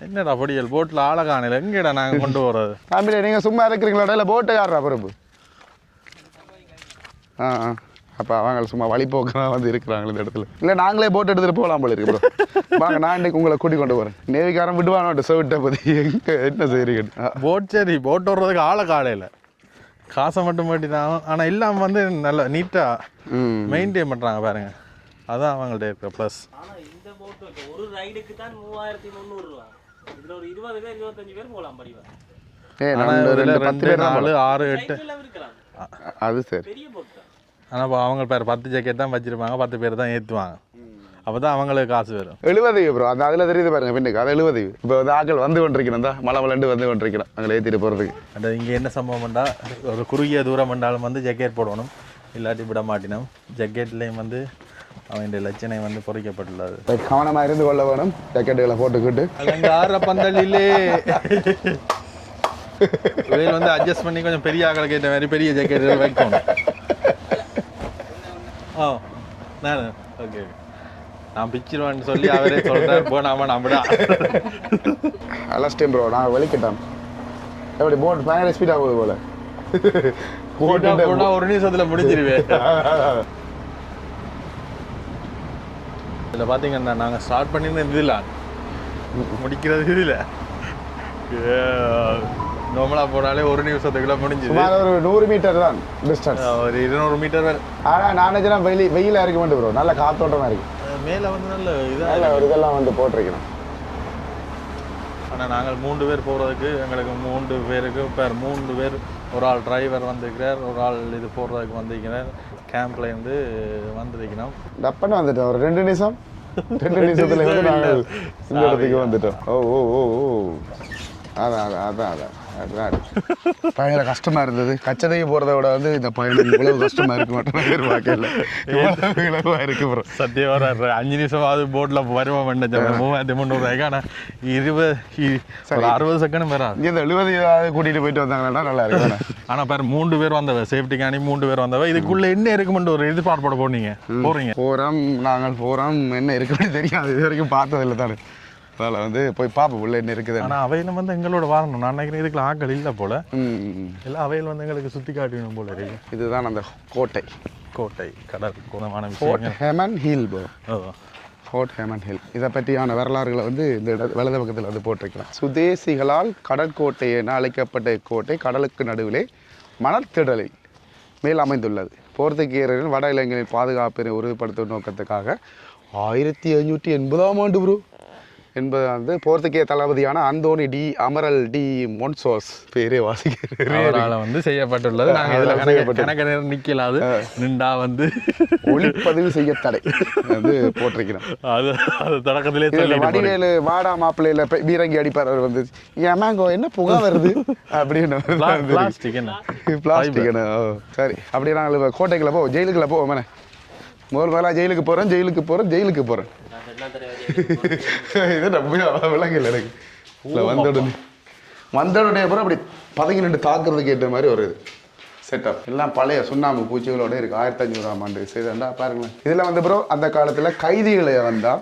என்னடா பொடியல் போட்டில் ஆளை காணல எங்கேடா நாங்கள் கொண்டு போகிறது? தம்பியில நீங்கள் சும்மா இருக்கிறீங்களா இல்லை போட்டை யாரா பிறப்பு? அப்போ அவங்க சும்மா வழிபோக்கெல்லாம் வந்து இருக்கிறாங்க இந்த இடத்துல. இல்லை நாங்களே போட் எடுத்துகிட்டு போகலாம் போல இருக்கு ப்ரோ. வாங்க நான் இன்றைக்கு உங்களை கூட்டிக் கொண்டு போகிறேன். நேவிக்காரன் விடுவானோட்டு சோவிட்ட பற்றி எங்கே என்ன செய்கிறீங்க? சரி போட் ஓடுறதுக்கு ஆளை காலையில் காசை மட்டும் மாட்டிதான். ஆனால் இல்லாமல் வந்து நல்லா நீட்டாக மெயின்டைன் பண்ணுறாங்க பாருங்க. அதான் அவங்கள்ட்ட இருக்கிற ப்ளஸ். ஆனால் இந்த போட்டு ஒரு ரைடுக்கு தான் 3,300 ரூபா. இதில் ஒரு 20 பேர் 25 பேர் போகலாம் படிவா. 2 4 6 8 இருக்கலாம். அது சரி பெரிய போட்டு. ஆனால் அவங்க பேர் 10 ஜாக்கெட் தான் வச்சிருப்பாங்க, 10 பேர் தான் ஏற்றுவாங்க. அப்போ தான் அவங்களுக்கு காசு வரும். 70 ப்ரோ. அந்த அதில் தெரியுது பாருங்க பின்னுக்கு அது 70. இப்போ வந்து ஆக்கள் வந்து கொண்டிருக்கணும் தான் மலை மலண்டு வந்து கொண்டிருக்கணும் அங்கே ஏற்றிட்டு போகிறதுக்கு. அந்த இங்கே என்ன சம்பவம் பண்ணால் ஒரு குறுகிய தூரம் பண்ணாலும் வந்து ஜக்கெட் போடணும், இல்லாட்டி விட மாட்டினோம். ஜக்கெட்லேயும் வந்து அவன் லட்சணை வந்து பொறிக்கப்பட்டுள்ளது. கவனமாக இருந்து கொள்ள வேணும். ஜக்கெட்டுகளை போட்டுக்கிட்டு அங்கே ஆற பந்தலிலே வெயில் வந்து அட்ஜஸ்ட் பண்ணி கொஞ்சம் பெரிய ஆக்களுக்கு ஏற்ற மாதிரி பெரிய ஜக்கெட் வைக்கணும். நான் ஓகே நான் பிச்சிருவேன்னு சொல்லி அவரே சொல்கிறேன் போனாமா நம்மடா லாஸ்ட் டைம் ப்ரோ நான் வெளிக்கிட்டேன். எப்படி போட் பயங்கர ஸ்பீடாக போகுது போல. போட்டா ஒரு நிமிஷத்தில் முடிஞ்சிருவேன். இதில் பார்த்தீங்கன்னா நாங்கள் ஸ்டார்ட் பண்ணியிருந்தோம் இதில் முடிக்கிறது இதில் நார்மலாக போனாலே ஒரு நிமிஷத்துக்குள்ள முடிஞ்சுது. ஒரு 100 மீட்டர் தான் டிஸ்டன்ஸ், ஒரு 200 மீட்டர் வேறு. ஆனால் நான் நினச்சேன் வெயிலாக இருக்க மாட்டேன் ப்ரோ. நல்ல காத்தோட்டமாக இருக்குது. மேலே வந்து நல்ல இதாக ஒரு இதெல்லாம் வந்து போட்டிருக்கணும். ஆனால் நாங்கள் 3 பேர் போகிறதுக்கு எங்களுக்கு 3 பேருக்கு பேர் 3 பேர், ஒரு ஆள் டிரைவர் வந்திருக்கிறார், ஒரு ஆள் இது போடுறதுக்கு வந்திருக்கிறார், கேம்ப்லேருந்து வந்திருக்கணும். டப்புன்னு வந்துட்டோம் ஒரு 2 நிமிஷம் 2 நிமிஷத்துல வந்து நாங்கள் இந்த இடத்துக்கு வந்துட்டோம். ஓ ஓ ஓ ஓ அதான் அதான் அதான் அதான் பயங்கர கஷ்டமாக இருந்தது. கச்சதைக்கு போகிறத விட வந்து இந்த பயணம் இவ்வளவு கஷ்டமாக இருக்க மாட்டேன் எதிர்பார்க்கல. இவ்வளவு இருக்கு ப்ரோ. சத்தியம் வர 5 நிமிஷமாவது போட்டில் வருவோம் பண்ண 3,300 ஆனால் 60 செகண்ட் வராது. இங்கே இந்த 70 கூட்டிகிட்டு போயிட்டு வந்தாங்கன்னா நல்லா இருக்கும். ஆனால் பாரு 3 பேர் வந்தவ, சேஃப்டிக்கானி 3 பேர் வந்தவ. இதுக்குள்ளே என்ன இருக்குமென்று ஒரு எதிர்பார்ப்போட போறீங்க நாங்கள் போகிறோம் என்ன இருக்குன்னு தெரியாது, இது வரைக்கும் பார்த்ததில்லை தானே. அதில் வந்து போய் பார்ப்போம் உள்ள என்ன இருக்குது. ஆனால் அவையில் வந்து எங்களோட வரணும். நான் நினைக்கிறேன் இதுக்குள்ள ஆக்கள் இல்லை போல். எல்லாம் அவையில் வந்து எங்களுக்கு சுற்றி காட்டணும் போல இருக்கு. இதுதான் அந்த கோட்டை கடல் கோணமான fort Hammenhiel bro. Fort Hammenhiel இதை பற்றியான வரலாறுகளை வந்து இந்த வலது பக்கத்தில் வந்து போட்டிருக்கலாம். சுதேசிகளால் கடற்கோட்டை என அழைக்கப்பட்ட இக்கோட்டை கடலுக்கு நடுவிலே மணற்திடலில் மேல் அமைந்துள்ளது. போர்த்துகீயர்கள் வட இலங்கையின் பாதுகாப்பினை உறுதிப்படுத்தும் நோக்கத்துக்காக 1580ஆம் ஆண்டு ப்ரோ என்பது வந்து போர்த்துகேய தளபதியான அந்தோனி டி அமரல் டி மொன்சோஸ் பேரே வாசிக்கிறேன் அவரால் வந்து செய்யப்பட்டுள்ளது. நாங்கள் இதில் கணக்கு நேரம் நிற்கலாது நின்றா வந்து ஒளிப்பதிவு செய்ய தடை வந்து போட்டிருக்கிறோம். அது தொடக்கத்திலே சொல்லி வடிவேலு வாடா மாப்பிள்ளையில பீரங்கி அடிப்பார் அவர் வந்து ஏமாங்கோ என்ன புகை வருது அப்படின்னு பிளாஸ்டிக் என்ன பிளாஸ்டிக் என்ன சரி அப்படியே நாங்கள் கோட்டைக்குள்ள போ ஜெயிலுக்குள்ள போவோம் முதல்ல ஜெயிலுக்கு போகிறேன் இது நம்ம விளங்கல எனக்கு இல்லை வந்தோடனே அப்புறம் அப்படி பதங்கி நின்று தாக்குறதுக்கு ஏற்ற மாதிரி ஒரு இது செட்டப் எல்லாம் பழைய சுண்ணாம்பு பூச்சிகளோட இருக்கு 1500ஆம் ஆண்டு செய்தா பாருங்களேன். இதில் வந்து ப்ரோ அந்த காலத்தில் கைதிகளை வந்தால்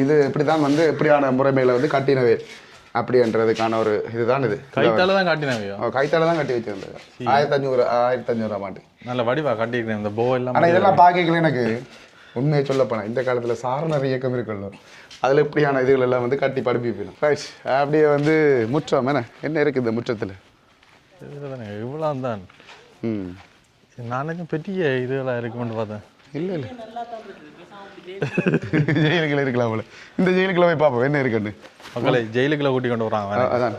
இது இப்படி தான் வந்து எப்படியான முறைமையில் வந்து கட்டினவே அப்படின்றதுக்கான ஒரு இதுதான் இது கைத்தால தான் காட்டினவையோ கைத்தால தான் கட்டி வச்சிருந்தது 1500ஆம் ஆண்டு நல்ல வடிவா கட்டியிருக்கேன் இந்த போ எல்லாம். ஆனால் இதெல்லாம் பார்க்கல எனக்கு உண்மையை சொல்ல போனேன் இந்த காலத்தில் சாரணர் இயக்கம் இருக்குல்ல அதில் இப்படியான இதுகள் எல்லாம் வந்து கட்டி படிப்பிக்கணும் ரைட். அப்படியே வந்து முற்றம் என்ன இருக்குது இந்த முற்றத்தில் இவ்வளோ தான் நானும் பெரிய இதெல்லாம் இருக்குமென்னு பார்த்தேன். இல்லை ஜெயிலுக்குள்ள இருக்கலாம் போல இந்த ஜெயிலுக்குள்ள போய் பார்ப்போம் என்ன இருக்குன்னு. மக்களை ஜெயிலுக்குள்ள கூட்டி கொண்டு வராங்க அதான்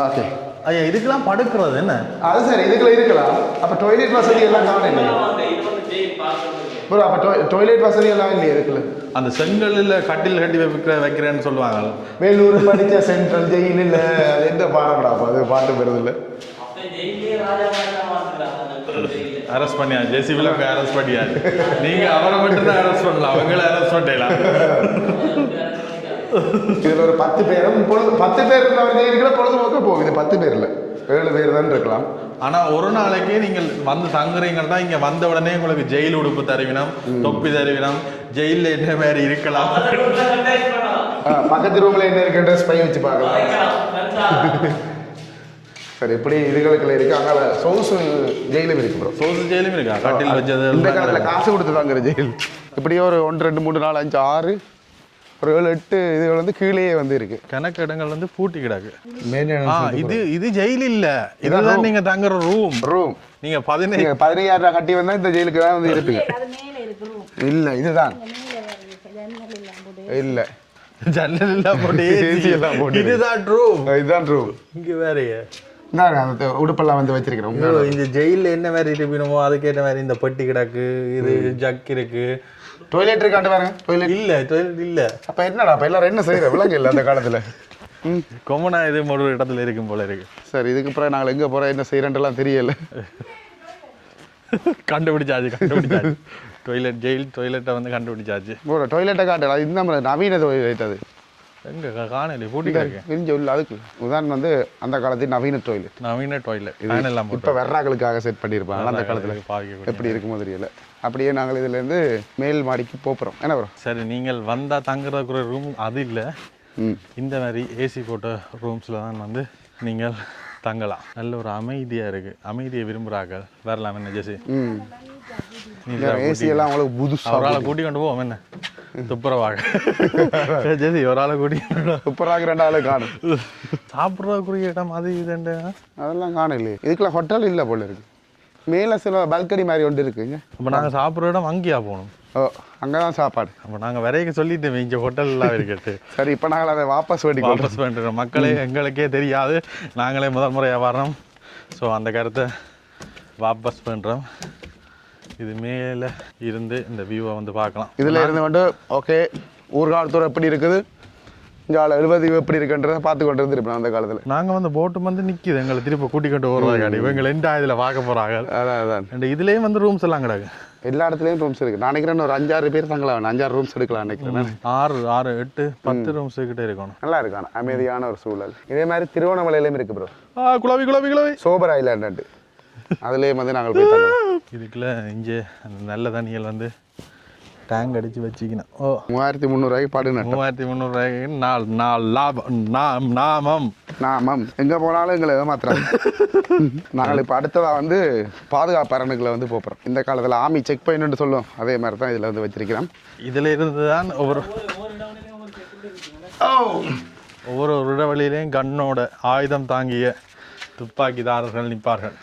ஓகே ஐயா இதுக்கெல்லாம் படுக்கிறது என்ன அது சரி இதுக்குள்ள இருக்கலாம். அப்போ டாய்லெட் வசதி எல்லாம் காணும் ப்ரோ அப்போ டாய்லெட் வசதி எல்லாம் இல்லையா இதுக்குள்ள அந்த செங்கல்ல கட்டில் கட்டி வைக்கிறேன்னு சொல்லுவாங்க. வேலூர் படித்த சென்ட்ரல் ஜெயில் இல்லை அது எந்த பாடப்படாப்போ அது பாட்டு பெறுது இல்லை அரெஸ்ட் பண்ணியா ஜேசிபில அரெஸ்ட் பண்ணியா நீங்க அவரை மட்டும் தான் அரெஸ்ட் பண்ணலாம் அவங்கள அரெஸ்ட் பண்ணலாம். இதுல ஒரு 10 பேரும் 10 பேர் இருக்கிற பொழுதுபோக்க போகுது 10 பேர்ல 7 பேர் தான் இருக்கலாம். ஆனா ஒரு நாளைக்கு நீங்கள் வந்து தங்குறீங்கன்னா இங்க வந்த உடனே உங்களுக்கு ஜெயில் உடுப்பு தருவினம் தொப்பி தருவினம் ஜெயில என்ன மாதிரி இருக்கலாம் பக்கத்து ரூம்ல என்ன இருக்க ட்ரெஸ் பை வச்சு பார்க்கலாம். சரி இப்படி இதுகளுக்குள்ள இருக்கு. அங்கே சோசு ஜெயிலும் இருக்கு ப்ரோ. சோசு ஜெயிலும் இருக்கா கட்டில் வச்சது இந்த காலத்தில் காசு கொடுத்து தாங்கிற ஜெயில் இப்படியே ஒரு 1 2 3 4 5 6 ஒரு 7 8 இதுகள் வந்து கீழேயே வந்து இருக்கு. கணக்கு இடங்கள் வந்து பூட்டி கிடக்கு. இது ஜெயில் இல்ல இதுதான் நீங்க தங்குற ரூம். நீங்க 15000 கட்டி வந்தா இந்த ஜெயிலுக்கு தான் வந்து இருப்பீங்க. இல்ல இதுதான் இல்ல ஜன்னல் எல்லாம் போட்டு ஏசி எல்லாம் போட்டு இதுதான் ரூம் இங்க வேறயே உடுப்பெல்லாம் வந்து வச்சிருக்கிறோம். இந்த ஜெயில என்ன மாதிரி இருப்பினமோ அதுக்கேற்ற மாதிரி இந்த பெட்டி கிடக்கு இது ஜக் இருக்கு. டாய்லெட் இருக்காண்டு பாருங்க. டாய்லெட் இல்ல அப்ப என்னடா அப்ப எல்லாரும் என்ன செய்யற விளங்க இல்லை அந்த காலத்துல கொமனா இது ஒரு இடத்துல இருக்கும் போல இருக்கு. சார் இதுக்கு அப்புறம் நாங்கள் எங்க போறோம் என்ன செய்யறேன்லாம் தெரியல. கண்டுபிடிச்சாச்சு டாய்லெட்டை வந்து கண்டுபிடிச்சாச்சு. டாய்லெட்டை காட்டல அது இந்த நவீன டாய்லெட் அது எங்க காணல பூட்டிக்க விரிஞ்ச உள்ள அதுக்கு உதாரணம் வந்து அந்த காலத்தில் நவீன டாய்லெட் எல்லாம் இப்போ வெர்ராக்களுக்காக செட் பண்ணியிருப்பாங்க அந்த காலத்தில் எப்படி இருக்குமோ தெரியல. அப்படியே நாங்கள் இதுலேருந்து மேல் மாடிக்கு போகிறோம் என்ன வரும். சரி நீங்கள் வந்தால் தங்குறதுக்குற ரூம் அது இல்லை இந்த மாதிரி ஏசி போட்ட ரூம்ஸில் தான் வந்து நீங்கள் தங்கலாம். நல்ல ஒரு அமைதியாக இருக்குது. அமைதியை விரும்புகிறார்கள் வரலாம் என்ன ஜெசி ஏசி எல்லாம் அவங்களுக்கு புதுசாக ஒரு ஆளை கூட்டி கொண்டு போவோம் என்ன துப்புரவாக ஜெசி ஒரு ஆளை கூட்டி துப்புரவாக 2 ஆளு காணும். சாப்பிட்றதுக்குரிய இடம் அது இதுண்டு அதெல்லாம் காணும் இல்லையே. இதுக்கெல்லாம் ஹோட்டல் இல்லை போல இருக்கு. மேலே சில பல்கனி மாதிரி ஒன்று இருக்குங்க. அப்போ நாங்கள் சாப்பிட்ற இடம் அங்கேயா போகணும். அங்கே தான் சாப்பாடு. அப்போ நாங்கள் வரைக்கும் சொல்லிட்டோம் இங்கே ஹோட்டல்லாம் இருக்கட்டு. சரி இப்போ நாங்கள் அதை வாபஸ் பண்ணுறோம். மக்களே எங்களுக்கே தெரியாது நாங்களே முதல் முறையாக வரோம். ஸோ அந்த கருத்தை வாபஸ் பண்ணுறோம். இது மேலே இருந்து இந்த வியூவை வந்து பார்க்கலாம். இதில் இருந்து வந்து ஓகே ஊர்காலத்தூர் எப்படி இருக்குது இங்கே 70 எப்படி இருக்குன்றதை பார்த்து கொண்டு இருந்துருப்போம் அந்த காலத்தில். நாங்கள் வந்து போட்டு வந்து நிற்கிது எங்களை திருப்பி கூட்டிக்கிட்டு வருவாங்க. இவங்க எந்த இதில் பார்க்க போகிறாங்க. அதான் இதுலேயும் வந்து ரூம்ஸ் எல்லாம் கிடக்கு. எல்லா இடத்துலையும் ரூம்ஸ் இருக்குது. நான் நினைக்கிறேன் ஒரு 5-6 பேர் தங்கலாம். 5-6 ரூம்ஸ் எடுக்கலாம் நினைக்கிறேன். 6 8 10 ரூம்ஸ் கிட்டே இருக்கணும். நல்லா இருக்கான அமைதியான ஒரு சூழல். இதே மாதிரி திருவண்ணாமலையிலையும் இருக்கு ப்ரோ. குழாவி சோபர் ஐலாண்டு அதுலேயும் வந்து நாங்கள் போய் தங்கலாம். இதுக்குள்ள இங்கே அந்த நல்ல தண்ணிகள் வந்து டேங்க் அடித்து வச்சுக்கணும். 3300 ரூபாய்க்கு பாடுங்க. 3300 ரூபாய்க்கு 4 லாபம் நாமம் எங்கே போனாலும் எங்களை ஏமாத்துறாங்க. நாங்கள் இப்போ அடுத்ததாக வந்து பாதுகாப்பு அரணுகளை வந்து போகிறோம். இந்த காலத்தில் ஆர்மி செக் பாயிண்ட்னு சொல்லுவோம் அதே மாதிரி தான் இதில் வந்து வச்சிருக்கிறோம். இதில் இருந்து தான் ஒவ்வொரு இடவழியிலையும் கண்ணோட ஆயுதம் தாங்கிய துப்பாக்கிதாரர்கள் நிற்பார்கள்.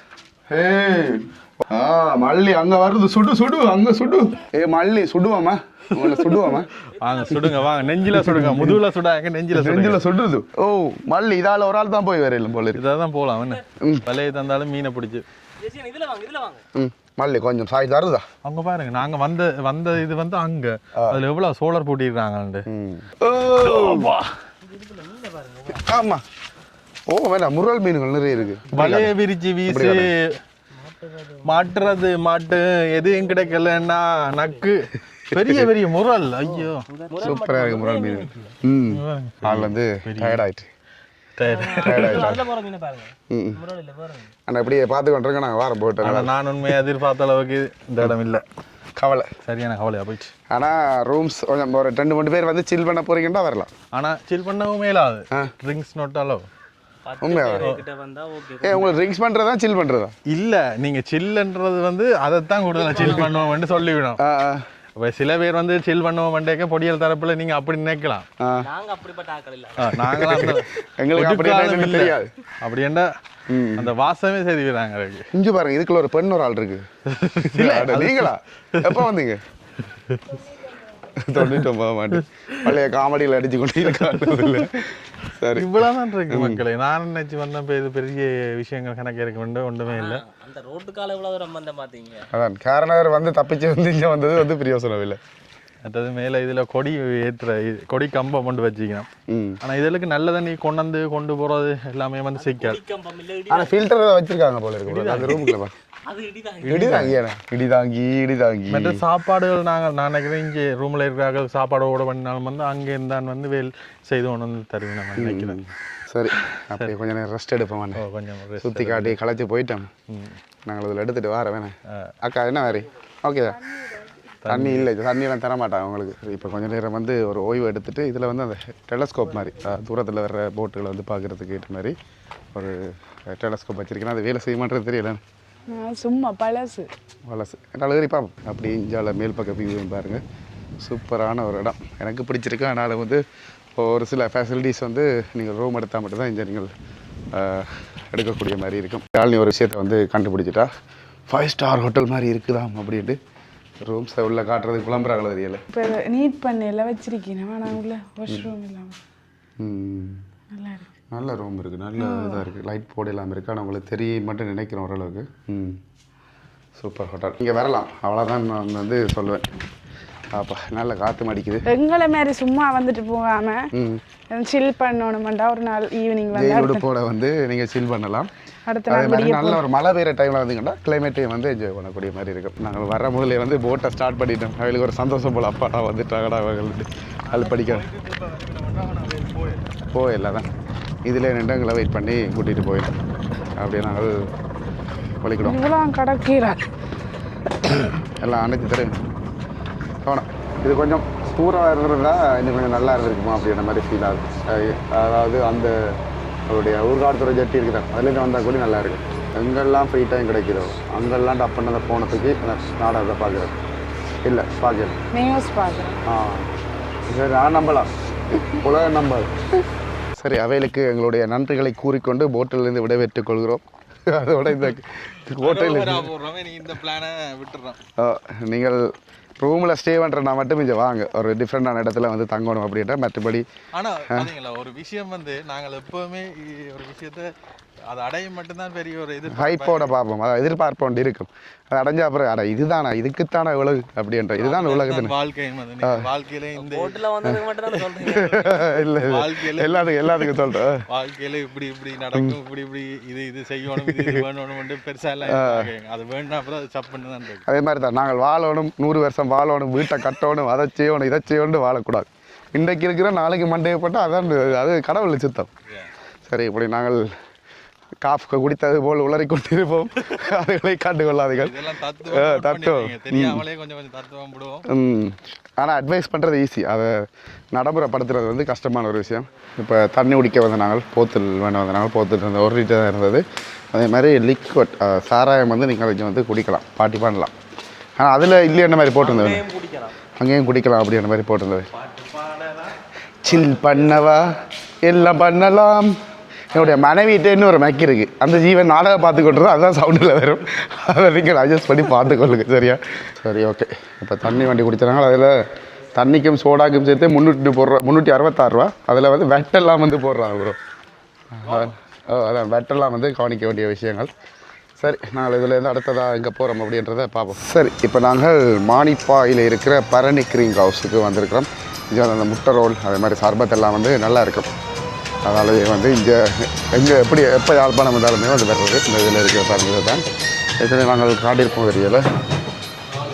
மல்லி அங்க வருது சுடு அங்க சுடு. மல்லி சுடுவாமா உங்களை சுடுவோமா? வாங்க சுடுங்க, வாங்க நெஞ்சில சுடுங்க, முதுகுல சுடாங்க, நெஞ்சில சுடுறது. ஓ மல்லி இதால ஒரு ஆள் தான் போய் வரையிலும் போல இருக்கு. இதான் போகலாம் என்ன வலையை தந்தாலும் மீனை பிடிச்சி. மல்லி கொஞ்சம் சாய் தருதா? அவங்க பாருங்க, நாங்க வந்த இது வந்து அங்க அதுல எவ்வளவு சோலார் போட்டிருக்காங்க. ஆமா. ஓ வேணா முரல் மீன்கள் நிறைய இருக்கு. வலையை விரிச்சு வீசி மாட்டுறது மாட்டு எதுவும் கிடைக்கலன்னா நக்கு பெரிய பெரிய முரல். ஐயோ சூப்பரா இருக்கு முரல் மீன். ஆள் வந்து டயர்ட் ஆயிட்டு அப்படியே பார்த்து கொண்டிருக்கேன். நாங்கள் வாரம் போட்டோம். நான் உண்மையை எதிர்பார்த்த அளவுக்கு இந்த இடம் இல்லை. கவலை, சரியான கவலையா போயிடுச்சு. ஆனால் ரூம்ஸ் கொஞ்சம் ஒரு 2-3 பேர் வந்து சில் பண்ண போறீங்கன்னா வரலாம். ஆனால் சில் பண்ணவும் மேலாது. ட்ரிங்க்ஸ் நோட் அளவு உங்களுக்கு ட்ரிங்க்ஸ் பண்றதா சில் பண்றதா? இல்ல, நீங்க சில்ன்றது வந்து அதைத்தான் கூடுதலா சில் பண்ணுவோம் சொல்லிவிடும். இப்போ சில பேர் வந்து சில் பண்ணுவோம் பொடியல் தரப்புல நீங்க அப்படி நினைக்கலாம். நாங்க அப்படிப்பட்ட ஆட்கள் இல்ல. நாங்களாம் எங்களுக்கு அப்படி தெரியாது. அப்படின்னா அந்த வாசமே தெரிவிக்கிறாங்க. இங்க பாருங்க, இதுக்குள்ள ஒரு பெண் ஒரு ஆள் இருக்கு. நீங்களா எப்ப வந்தீங்க? 99 மாட்டேன் பழைய காமெடியில் அடிச்சு கொண்டு இருக்காங்க. சரி இவ்வளவுதான் இருக்கு மக்களே. நான் நினைச்சு வந்தேன் இது பெரிய விஷயங்கள் கணக்கு இருக்க வேண்டும், ஒன்றுமே இல்லை. அந்த ரோட்டுக்கால எவ்வளவு தூரம் வந்த பாத்தீங்க. அதான் காரணவர் வந்து தப்பிச்சு வந்து இங்க வந்தது வந்து பிரியோசனம் இல்லை. மற்றது மேல இதுல கொடி ஏற்றுற கொடி கம்பம் கொண்டு வச்சுக்கணும். ஆனா இதுக்கு நல்ல தண்ணி கொண்டு போறது எல்லாமே வந்து சிக்காது. ஆனா ஃபில்டர் வச்சிருக்காங்க போல இருக்கு அந்த ரூமுக்குள்ள. மற்ற சாப்பாடுகள் நான் நினைக்கிறேன் இங்கே ரூம்ல இருக்கிறார்கள் சாப்பாடோட பண்ணினாலும் வந்து அங்கே இருந்தான் வந்து வேல் செய்து கொண்டு வந்து தருவேன் நான் நினைக்கிறேன். சரி அப்படியே கொஞ்சம் நேரம் ரெஸ்ட் எடுப்போம். கொஞ்சம் சுற்றி காட்டி களைச்சி போயிட்டோம். நாங்கள் இதில் எடுத்துகிட்டு வர வேணேன். அக்கா என்ன வேறு ஓகேதா? தண்ணி இல்லை, தண்ணியெல்லாம் தரமாட்டாங்க உங்களுக்கு. இப்போ கொஞ்சம் நேரம் வந்து ஒரு ஓய்வு எடுத்துகிட்டு இதில் வந்து அந்த டெலஸ்கோப் மாதிரி தூரத்தில் வர்ற போட்டுகளை வந்து பார்க்குறதுக்கு ஏற்ற மாதிரி ஒரு டெலஸ்கோப் வச்சுருக்கேன். அது வேலை செய்ய மாட்டேறது தெரியல. சும்மா பழசு நல்ல பார்ப்போம். அப்படி இஞ்சால மேல் பக்கம் வியூ பாருங்கள். சூப்பரான ஒரு இடம், எனக்கு பிடிச்சிருக்கு. அதனால் வந்து ஒரு சில ஃபெசிலிட்டிஸ் வந்து நீங்கள் ரூம் எடுத்தால் மட்டும்தான் இங்கே நீங்கள் எடுக்கக்கூடிய மாதிரி இருக்கும். நீ ஒரு விஷயத்தை வந்து கண்டுபிடிச்சிட்டா 5 ஸ்டார் ஹோட்டல் மாதிரி இருக்குதாம் அப்படின்ட்டு ரூம்ஸை உள்ள காட்டுறதுக்கு புலம்புறாங்களோ தெரியல. இப்போ நீட் பண்ணல வச்சிருக்கேன். ஆனால் உள்ள வாஷ்ரூம் இல்லாமல் நல்லா இருக்கு. நல்ல ரூம் இருக்குது, நல்ல இதாக இருக்குது. லைட் போர்டு எல்லாமே இருக்குது. ஆனால் உங்களுக்கு தெரிய மட்டும் நினைக்கிறோம் ஓரளவுக்கு. சூப்பர் ஹோட்டல், நீங்கள் வரலாம். அவ்வளோதான் நான் வந்து சொல்லுவேன். அப்பா நல்ல காற்று மடிக்குது. எங்களை மாதிரி சும்மா வந்துட்டு போகாமல் சில் பண்ணணுமெண்டா ஒரு நாள் ஈவினிங் வந்து போட வந்து நீங்கள் சில் பண்ணலாம். அடுத்த அதே மாதிரி நல்ல ஒரு மழை பெய்கிற டைமில் வந்தீங்கன்னா கிளைமேட்டையும் வந்து என்ஜாய் பண்ணக்கூடிய மாதிரி இருக்கும். நாங்கள் வர முதலே வந்து போட்டை ஸ்டார்ட் பண்ணிட்டோம். அவங்களுக்கு ஒரு சந்தோஷம் போல், அப்பாடா வந்துட்டாங்கடா அவங்களுக்கு அது படிக்க போயிடலாம் தான். இதில் நின்றங்களை வெயிட் பண்ணி கூட்டிகிட்டு போயிடும். அப்படியே நாங்கள் வலிக்கிடும். இதெல்லாம் கடற்கீரை எல்லாம் அனைத்து தெரியும் போனோம். இது கொஞ்சம் தூரம் இருந்திருந்தா இன்னும் கொஞ்சம் நல்லா இருந்திருக்குமா அப்படின்ற மாதிரி ஃபீல் ஆகுது. அதாவது அந்த அவருடைய ஊர்காடுத்துறை ஜட்டி இருக்குது, அதுலேருந்து வந்தால் கூட நல்லா இருக்கும். எங்கெல்லாம் ஃப்ரீ டைம் கிடைக்கிறோ அங்கெல்லாம் டப் பண்ணதை போனதுக்கு நாடகத்தை பார்க்குறேன். இல்லை பார்க்குறேன், நியூஸ் பார்க்குறேன். சரி நான் நம்பலாம், உலக நம்பல். சரி, அவைகளுக்கு எங்களுடைய நன்றிகளை கூறிக்கொண்டு போட்டிலிருந்து விடைபெற்றுக் கொள்கிறோம். அதோட இந்த ஹோட்டலில் நீங்கள் ரூமில் ஸ்டே பண்ணுறனா மட்டும் இங்கே வாங்க. ஒரு டிஃப்ரெண்டான இடத்துல வந்து தங்கணும் அப்படின்ற. மற்றபடி ஆனால் ஒரு விஷயம் வந்து நாங்கள் எப்போவுமே ஒரு விஷயத்த அது அடைய மட்டும்தான் பெரிய ஒரு இது ஹைப்போட பார்ப்போம், அதை எதிர்பார்ப்போம் இருக்கும். அது அடைஞ்ச அப்புறம் அட இதுதானா இதுக்குத்தான உலகு அப்படின்ற இதுதான் உலகத்தின் வாழ்க்கையில இந்த இல்லை எல்லாத்துக்கும் சொல்கிறேன். வாழ்க்கையில இப்படி இப்படி நடக்கும், இப்படி இப்படி இது செய்யணும், இது வேணும் பெருசா எல்லாம் அது வேணும். அப்புறம் அது சப் பண்ணி தான் இருக்கு. அதே மாதிரி தான் நாங்கள் வாழணும், 100 வருஷம் வாழணும், வீட்டை கட்டணும், அதை செய்யணும், இதை செய்யணும் வாழக்கூடாது. இன்றைக்கு இருக்கிற நாளைக்கு மண்டையை போட்டால் அதான் அது கடவுள் சித்தம். சரி, இப்படி நாங்கள் காஃபு குடித்தது போல் உளறி கொண்டிருப்போம். அதுகளை கண்டுகொள்ளாதீர்கள். தத்துவம் ஆனால் அட்வைஸ் பண்ணுறது ஈஸி, அதை நடைமுறைப்படுத்துறது வந்து கஷ்டமான ஒரு விஷயம். இப்போ தண்ணி குடிக்க வந்த நாங்கள் போத்தல் வேணும் வந்த நாங்கள் போத்துட்டு இருந்த 1 லிட்டர் தான் இருந்தது. அதே மாதிரி லிக்விட் சாராயம் வந்து நீங்கள் இங்கே வந்து குடிக்கலாம், பார்ட்டி பண்ணலாம். ஆனால் அதில் இல்லையான மாதிரி போட்டிருந்தது, அங்கேயும் குடிக்கலாம் அப்படின்ற மாதிரி போட்டிருந்தது. சில் பண்ணவா எல்லாம் பண்ணலாம். என்னுடைய மனைவிட்டே இன்னொரு மைக் இருக்குது, அந்த ஜீவன் நாடகம் பார்த்து கொண்டுறது அதுதான் சவுண்டில் வரும். அதை நீங்கள் அட்ஜஸ்ட் பண்ணி பார்த்துக்கொள்ளுங்க. சரியா? சரி, ஓகே. இப்போ தண்ணி வண்டி குடித்தாங்க, அதில் தண்ணிக்கும் சோடாக்கும் சேர்த்து 366 ரூபா. அதில் வந்து வெட்டெல்லாம் வந்து போடுறாங்க ப்ரோ. அதான் வெட்டெல்லாம் வந்து கவனிக்க வேண்டிய விஷயங்கள். சரி, நாங்கள் இதுலேருந்து அடுத்ததாக எங்கே போகிறோம் அப்படின்றத பார்ப்போம். சரி, இப்போ நாங்கள் மானிப்பாயில் இருக்கிற பரணி கிரீங் ஹவுஸுக்கு வந்திருக்கிறோம். இங்கே அந்த முட்டை ரோல் அதே மாதிரி சர்பத்தெல்லாம் வந்து நல்லா இருக்கும். அதனால வந்து இங்கே எப்போ யாழ்ப்பாணம் வந்தாலுமே வந்து வர்றது இந்த இதில் இருக்கிற பாருங்க தான். ஏற்கனவே நாங்கள் காட்டியிருப்போம் தெரியல.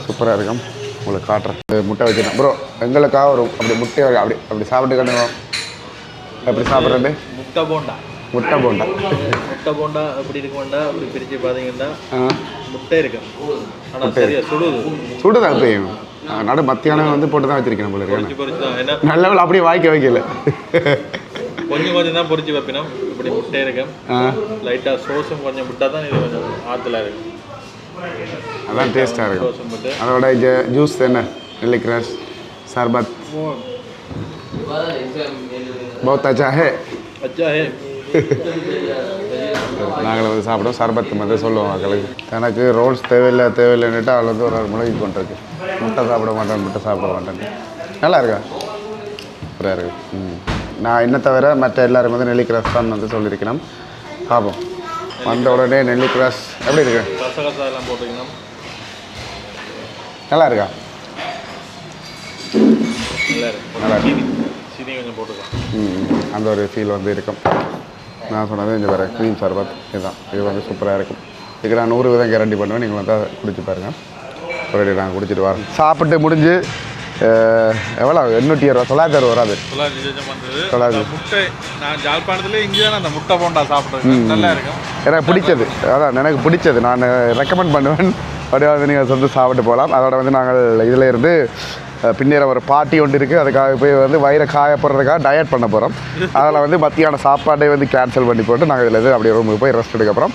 சூப்பராக இருக்கும், உங்களுக்கு காட்டுறேன். முட்டை வச்சுருக்கேன் ப்ரோ. எங்களுக்காக ஒரு அப்படி முட்டையை அப்படி சாப்பிட்டு கண்டுவோம். எப்படி சாப்பிட்றது? முட்டை போண்டா முட்டை போண்டா அப்படி இருக்க வேண்டாம். அப்படி பிரித்து பார்த்தீங்கன்னா முட்டை இருக்கு, ஆனால் சரியா சுடுதான் இப்பயும் நடு மத்தியானம் வந்து போட்டு தான் வச்சிருக்கேன் போல இருக்கு. நல்ல அப்படியே வைக்கல, கொஞ்சம் தான் பொரிச்சு வைப்பினோம். இப்படி முட்டை இருக்கும், லைட்டாக சோஸும் கொஞ்சம் முட்டை தான் இது கொஞ்சம் ஆற்றுல இருக்கும். அதான் டேஸ்ட்டாக இருக்கும். அதோட இங்கே ஜூஸ் என்ன நெல்லிக்கிராஸ் சர்பத் बहुत अच्छा है. நாங்கள் வந்து சாப்பிடுவோம். சர்பத்து வந்து சொல்லுவோம் மக்களுக்கு. எனக்கு ரோல்ஸ் தேவையில்லைன்னுட்டு அவள் வந்து ஒரு முழுகி கொண்டிருக்கு. முட்டை சாப்பிட மாட்டேன். நல்லா இருக்கா? சூப்பராக இருக்கு. நான் என்ன தவிர மற்ற எல்லாரும் வந்து நெல்லிக்கிராஸ் தான் வந்து சொல்லியிருக்கணும். பார்ப்போம். வந்த உடனே நெல்லிக்கிராஸ் எப்படி இருக்கு? நல்லா இருக்கா? நல்லா இருக்கு. அந்த ஒரு ஃபீல் வந்து இருக்கும். நான் சொன்னது இங்கே வேறு க்ரீம் சர்பத் இதுதான். இது வந்து சூப்பராக இருக்கும். இதுக்கு நான் 100 விதம் கேரண்டி பண்ணுவேன். நீங்கள் வந்து குடிச்சு பாருங்கள். ஒரு நாங்கள் குடிச்சிட்டு வரோம். சாப்பிட்டு முடிஞ்சு எவ்வளோ 820 ரூபா 900 வராது. 900 முட்டை. நான் ஜாழ்ப்பாணத்துல இங்கே தான் அந்த முட்டை போண்டா சாப்பிட்றேன். நல்லா இருக்கும். எனக்கு பிடிச்சது அதான் எனக்கு பிடிச்சது. நான் ரெக்கமெண்ட் பண்ணுவேன். அப்படியே வந்து நீங்கள் வந்து சாப்பிட்டு போகலாம். அதோட வந்து நாங்கள் இதில் இருந்து பின்னேற ஒரு பார்ட்டி ஒன்று இருக்குது. அதுக்காக போய் வந்து வயிறை காயப்படுறதுக்காக டயட் பண்ண போகிறோம். அதில் வந்து மத்தியான சாப்பாட்டை வந்து கேன்சல் பண்ணி போட்டு நாங்கள் இதில் இருந்து அப்படியே ரூமுக்கு போய் ரெஸ்ட் எடுக்கப்புறம்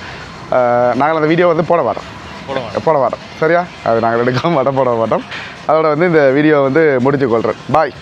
நாங்கள் அந்த வீடியோ வந்து போட மாட்டோம். சரியா? அது நாங்கள் எடுக்க போட மாட்டோம். அதோட வந்து இந்த வீடியோ வந்து முடிச்சு கொள்கிறேன். பாய்.